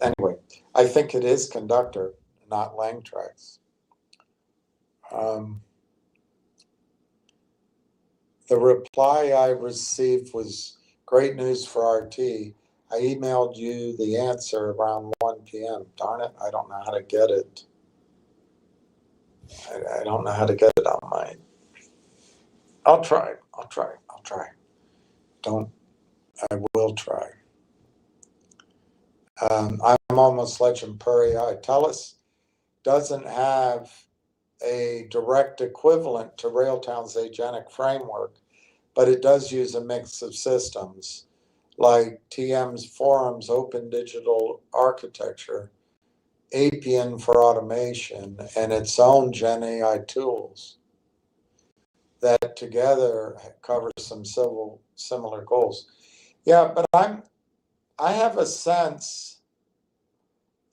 anyway, I think it is conductor, not Langtrax. The reply I received was great news for RT. I emailed you the answer around 1 p.m. Darn it, I don't know how to get it. I don't know how to get it on mine. I'll try. I will try. I'm Almost Legend per AI. TELUS doesn't have a direct equivalent to Railtown's agentic framework, but it does use a mix of systems like TM's Forum's open digital architecture, Appian for automation, and its own Gen AI tools that together cover some similar goals. Yeah, but I have a sense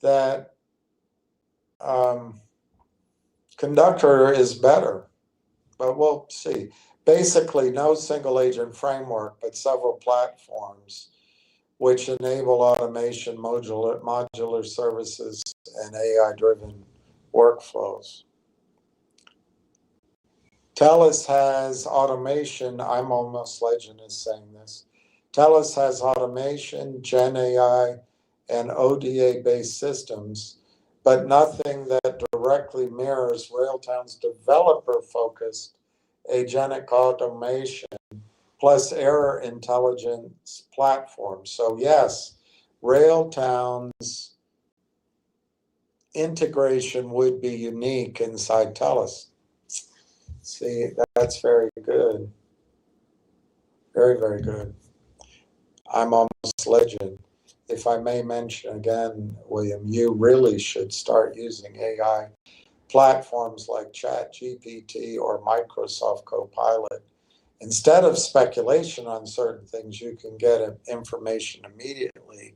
that Conductor is better, but we'll see. Basically, no single agent framework, but several platforms which enable automation, modular services, and AI-driven workflows. TELUS has automation. I'm Almost Legend is saying this. TELUS has automation, Gen AI, and ODA-based systems, but nothing that directly mirrors Railtown's developer-focused agentic automation, plus error intelligence platforms. So yes, Railtown's integration would be unique inside TELUS. See, that's very good. Very, very good. I'm almost legend. If I may mention again, William, you really should start using AI platforms like ChatGPT or Microsoft Copilot. Instead of speculation on certain things, you can get information immediately.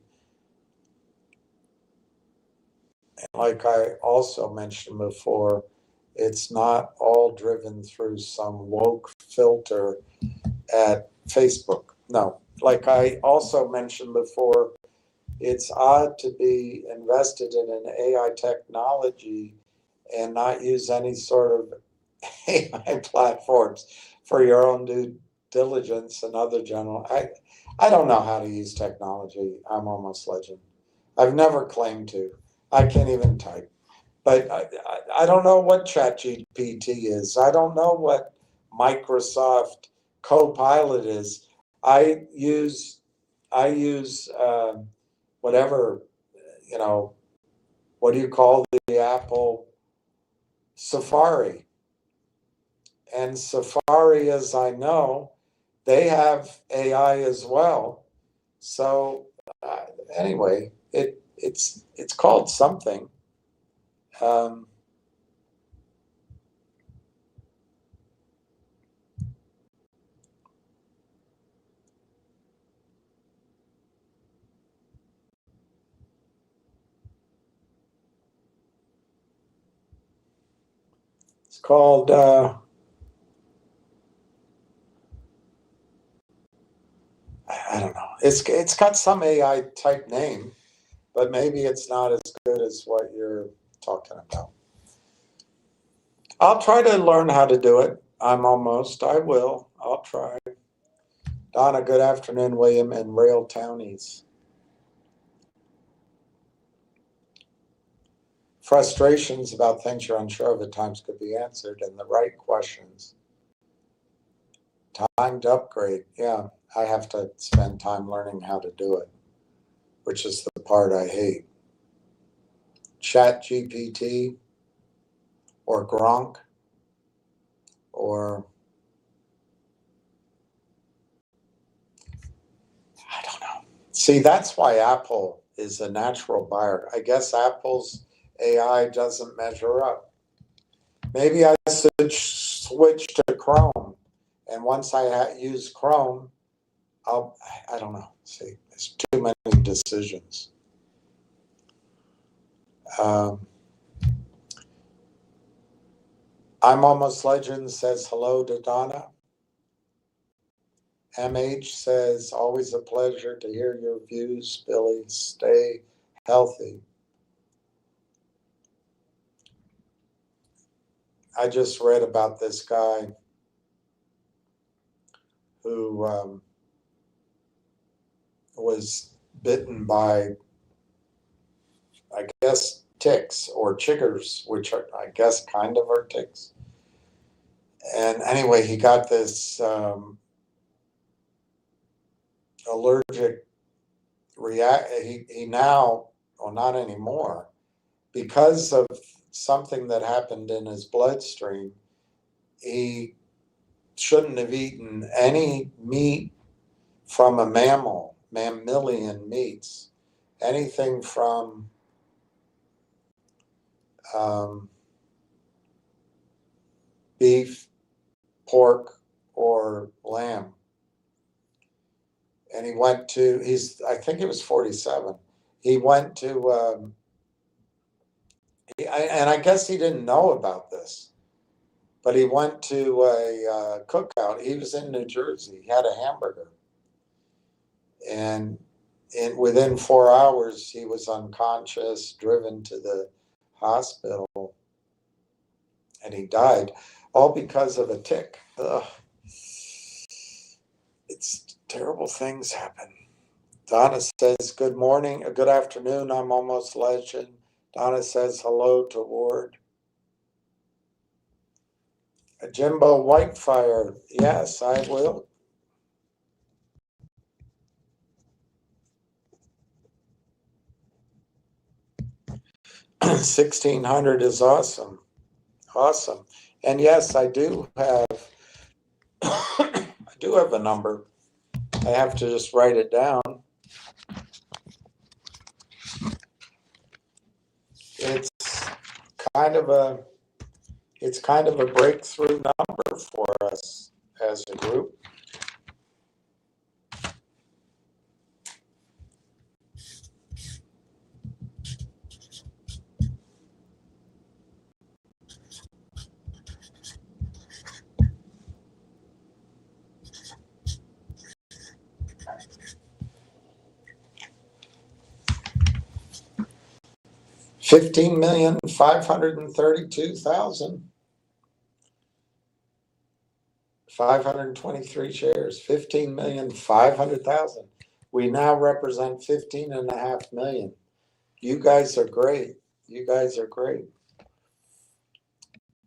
And like I also mentioned before, it's not all driven through some woke filter at Facebook. No, like I also mentioned before, it's odd to be invested in an AI technology and not use any sort of AI platforms for your own due diligence and other general. I don't know how to use technology. I'm almost legend. I've never claimed to. I can't even type. But I don't know what ChatGPT is. I don't know what Microsoft Copilot is. I use whatever, you know, what do you call the Apple Safari? And Safari, as I know, they have AI as well. So anyway, it's called something. Um, it's called I don't know. It's got some AI type name, but maybe it's not as good as what you're talking about. I'll try to learn how to do it. I will. I'll try. Donna, good afternoon, William and Rail Townies. Frustrations about things you're unsure of at times could be answered, and the right questions. Timed upgrade. Yeah, I have to spend time learning how to do it, which is the part I hate. Chat GPT or Gronk or I don't know. See, that's why Apple is a natural buyer. I guess Apple's AI doesn't measure up. Maybe I should switch to Chrome. And once I use Chrome, I don't know. See, there's too many decisions. I'm Almost Legend says hello to Donna. MH says, always a pleasure to hear your views, Billy. Stay healthy. I just read about this guy who was bitten by, I guess, ticks or chiggers, which are, I guess, kind of are ticks. And anyway, he got this allergic react. He now, well, not anymore, because of something that happened in his bloodstream. He shouldn't have eaten any meat from a mammalian meats, anything from beef, pork, or lamb. And he went to, I think he was 47. He went to, and I guess he didn't know about this, but he went to a cookout. He was in New Jersey. He had a hamburger. And within 4 hours, he was unconscious, driven to the hospital, and he died, all because of a tick. Ugh. It's terrible things happen. Donna says, good morning, good afternoon, I'm Almost Legend. Donna says hello to Ward. Jimbo Whitefire, yes, I will. 1600 is awesome. Awesome. And yes, I do have I do have a number. I have to just write it down. It's kind of a breakthrough number for us as a group. $15,532,523 shares. 15,500,000. We now represent 15.5 million. You guys are great. You guys are great.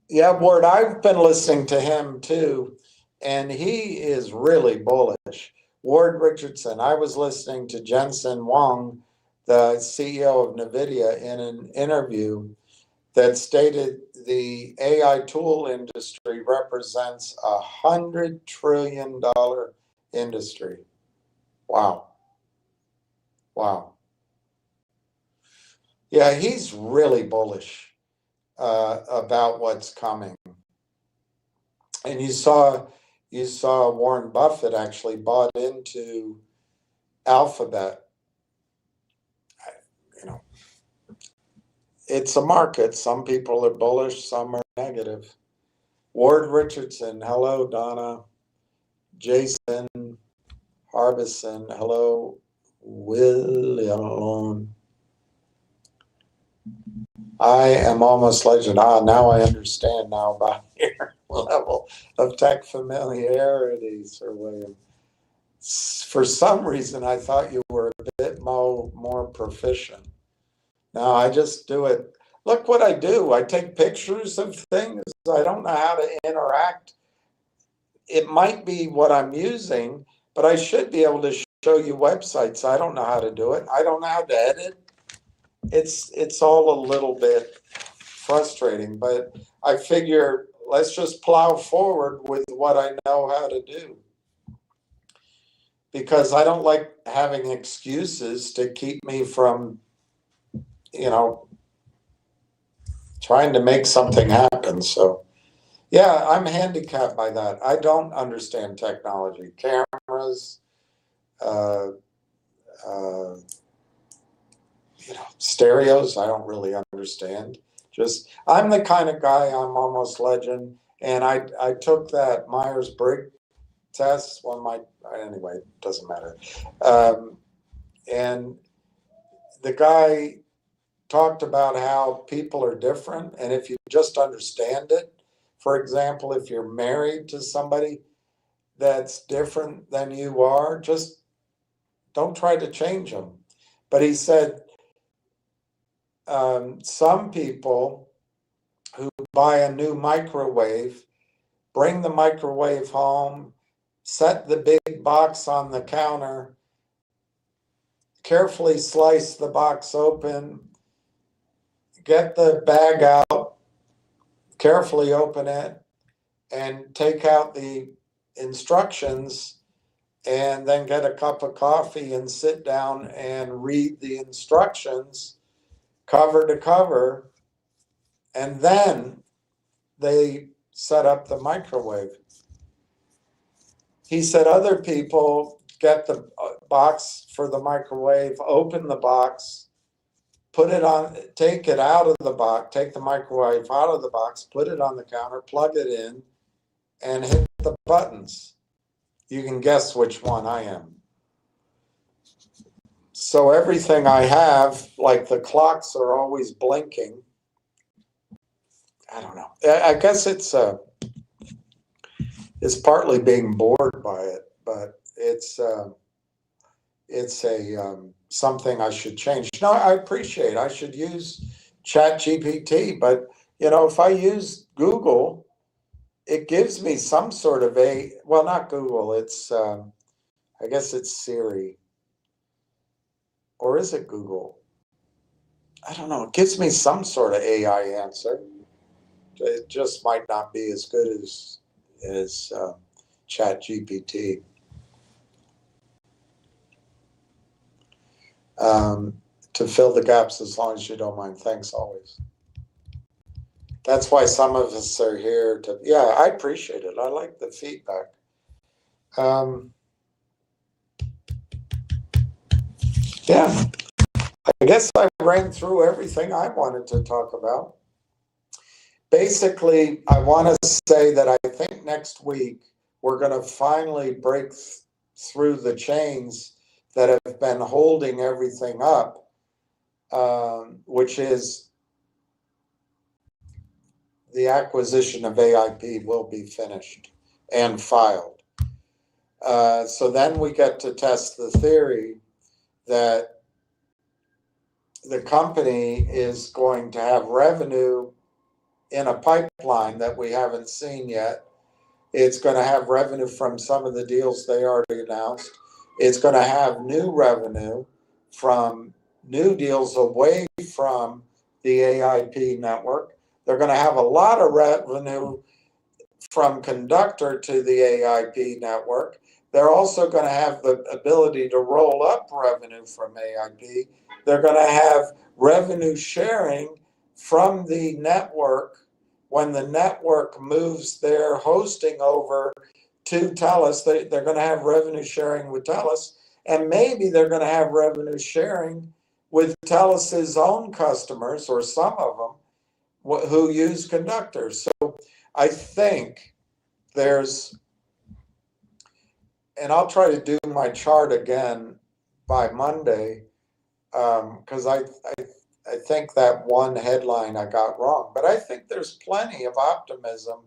Yeah, Ward, I've been listening to him too, and he is really bullish. Ward Richardson, I was listening to Jensen Huang, the CEO of NVIDIA, in an interview that stated the AI tool industry represents $100 trillion industry. Wow. Wow. Yeah, he's really bullish about what's coming. And you saw Warren Buffett actually bought into Alphabet. You know, it's a market. Some people are bullish, some are negative. Ward Richardson, hello, Donna. Jason Harbison, hello, William. I am almost legend. Now I understand now about your level of tech familiarity, Sir William. For some reason, I thought you were a bit more proficient. No, I just do it. Look what I do. I take pictures of things. I don't know how to interact. It might be what I'm using, but I should be able to show you websites. I don't know how to do it. I don't know how to edit. It's all a little bit frustrating, but I figure let's just plow forward with what I know how to do. Because I don't like having excuses to keep me from, trying to make something happen. So, yeah, I'm handicapped by that. I don't understand technology, cameras, uh, uh, stereos. I don't really understand. Just I'm the kind of guy. I'm almost legend, and I took that Myers-Briggs test. Anyway, it doesn't matter. And the guy talked about how people are different, and if you just understand it, for example, if you're married to somebody that's different than you are, just don't try to change them. But he said some people who buy a new microwave, bring the microwave home, set the big box on the counter, carefully slice the box open, get the bag out, carefully open it, and take out the instructions, and then get a cup of coffee and sit down and read the instructions cover to cover, and then they set up the microwave. He said other people get the box for the microwave, open the box, put it on, take it out of the box, take the microwave out of the box, put it on the counter, plug it in, and hit the buttons. You can guess which one I am. So everything I have, like the clocks are always blinking. I don't know. I guess it's partly being bored by it, but it's something I should change. No, I appreciate. I should use Chat GPT, but if I use Google, it gives me some sort of well, not Google, it's, I guess it's Siri. Or is it Google? I don't know. It gives me some sort of AI answer. It just might not be as good as Chat GPT. To fill the gaps as long as you don't mind. Thanks always. That's why some of us are here to, yeah, I appreciate it. I like the feedback. Yeah, I guess I ran through everything I wanted to talk about. Basically, I want to say that I think next week we're going to finally break through the chains that have been holding everything up, which is the acquisition of AIP will be finished and filed. So then we get to test the theory that the company is going to have revenue in a pipeline that we haven't seen yet. It's going to have revenue from some of the deals they already announced. It's going to have new revenue from new deals away from the AIP network. They're going to have a lot of revenue from conductor to the AIP network. They're also going to have the ability to roll up revenue from AIP. They're going to have revenue sharing from the network when the network moves their hosting over to TELUS. They're going to have revenue sharing with TELUS, and maybe they're going to have revenue sharing with TELUS's own customers, or some of them, who use conductors. So I think there's, and I'll try to do my chart again by Monday, because I think that one headline I got wrong, but I think there's plenty of optimism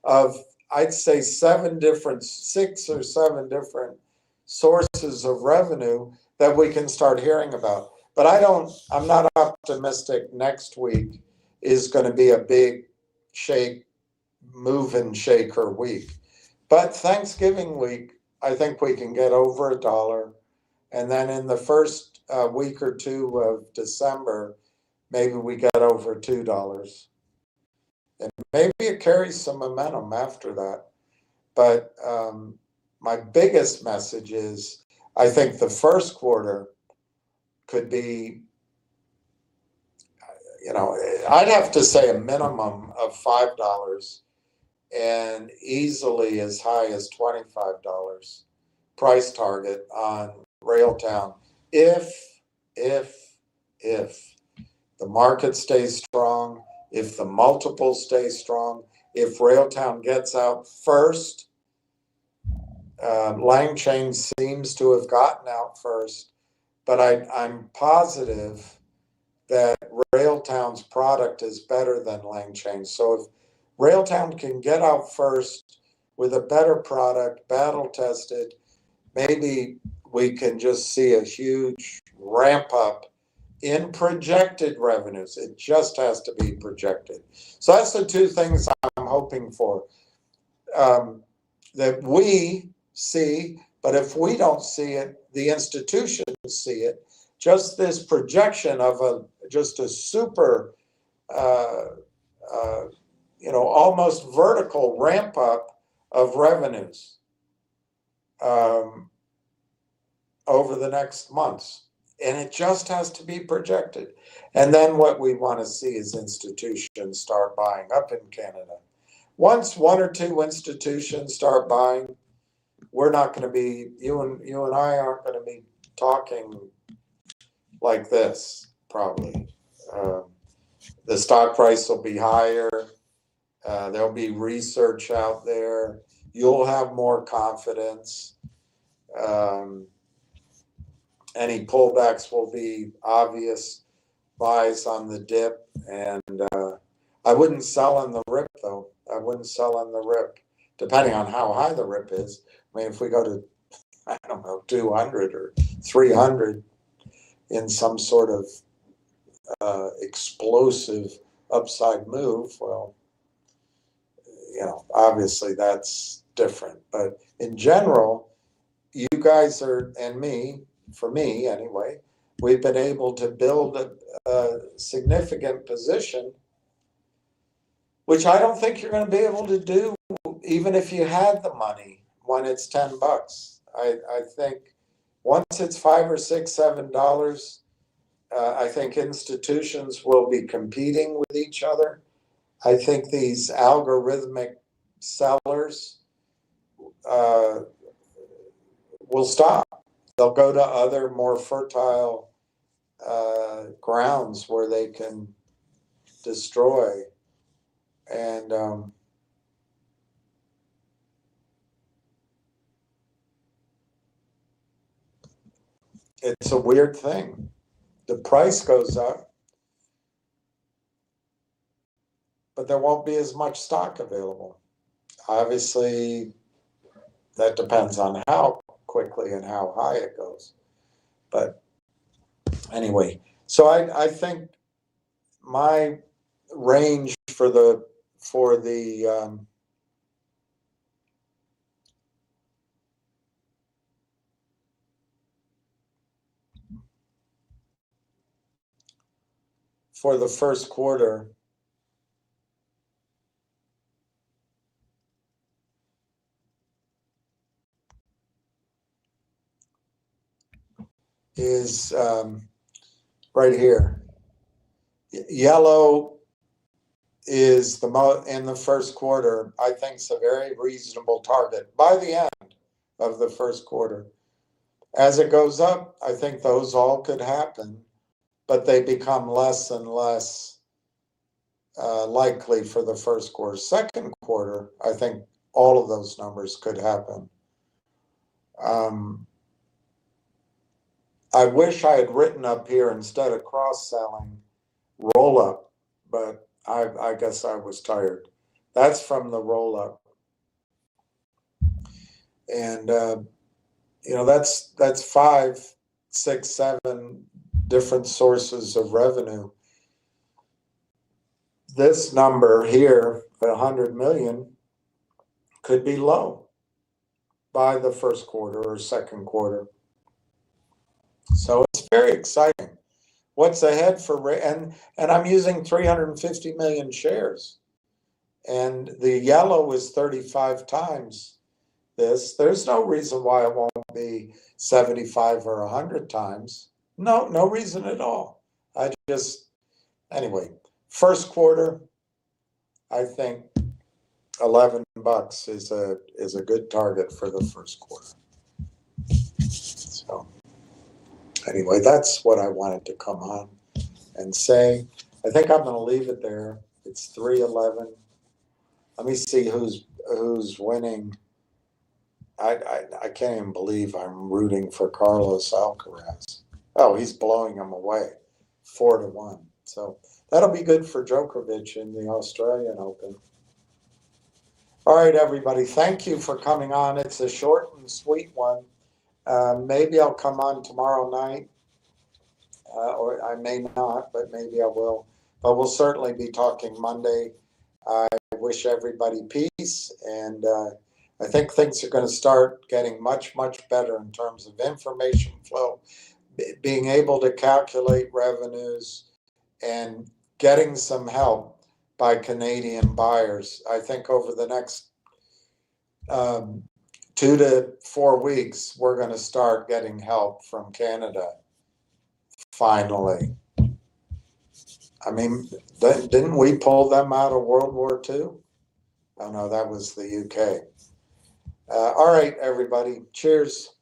of, I'd say 6 or 7 different sources of revenue that we can start hearing about. But I'm not optimistic next week is going to be a big move and shaker week. But Thanksgiving week, I think we can get over $1. And then in the first week or two of December, maybe we get over $2. And maybe it carries some momentum after that. But my biggest message is I think the first quarter could be, I'd have to say a minimum of $5 and easily as high as $25 price target on Railtown if the market stays strong, if the multiples stay strong, if Railtown gets out first. Langchain seems to have gotten out first, but I'm positive that Railtown's product is better than Langchain. So if Railtown can get out first with a better product, battle tested, maybe we can just see a huge ramp up in projected revenues. It just has to be projected. So that's the two things I'm hoping for, that we see, but if we don't see it, the institutions see it. Just this projection of just a super, almost vertical ramp up of revenues over the next months. And it just has to be projected. And then what we want to see is institutions start buying up in Canada. Once 1 or 2 institutions start buying, we're not going to be, you and I aren't going to be talking like this, probably. The stock price will be higher. There'll be research out there. You'll have more confidence. Any pullbacks will be obvious buys on the dip. And I wouldn't sell on the rip, though. I wouldn't sell on the rip, depending on how high the rip is. I mean, if we go to, 200 or 300 in some sort of explosive upside move, well, obviously that's different. But in general, you guys are, and me, for me anyway, we've been able to build a significant position, which I don't think you're going to be able to do even if you had the money when it's $10. I think once it's $5 or $6, $7, I think institutions will be competing with each other. I think these algorithmic sellers will stop. They'll go to other more fertile grounds where they can destroy. And it's a weird thing. The price goes up, but there won't be as much stock available. Obviously, that depends on how quickly and how high it goes. But anyway, so I think my range for the for the first quarter is right here. Yellow is in the first quarter. I think it's a very reasonable target by the end of the first quarter. As it goes up, I think those all could happen, but they become less and less likely for the first quarter. Second quarter, I think all of those numbers could happen. I wish I had written up here instead of cross-selling roll up, but I guess I was tired. That's from the roll up. And that's 5, 6, 7 different sources of revenue. This number here, 100 million, could be low by the first quarter or second quarter. So it's very exciting. What's ahead for and I'm using 350 million shares, and the yellow is 35 times this. There's no reason why it won't be 75 or 100 times. No reason at all. Anyway, first quarter, I think $11 is a good target for the first quarter. So anyway, that's what I wanted to come on and say. I think I'm going to leave it there. It's 3:11. Let me see who's winning. I can't even believe I'm rooting for Carlos Alcaraz. Oh, he's blowing him away, 4-1. So that'll be good for Djokovic in the Australian Open. All right, everybody. Thank you for coming on. It's a short and sweet one. Maybe I'll come on tomorrow night, or I may not, but maybe I will. But we'll certainly be talking Monday. I wish everybody peace, and I think things are going to start getting much, much better in terms of information flow, being able to calculate revenues, and getting some help by Canadian buyers. I think over the next 2 to 4 weeks, we're going to start getting help from Canada, finally. I mean, didn't we pull them out of World War II? Oh, no, that was the UK. All right, everybody. Cheers.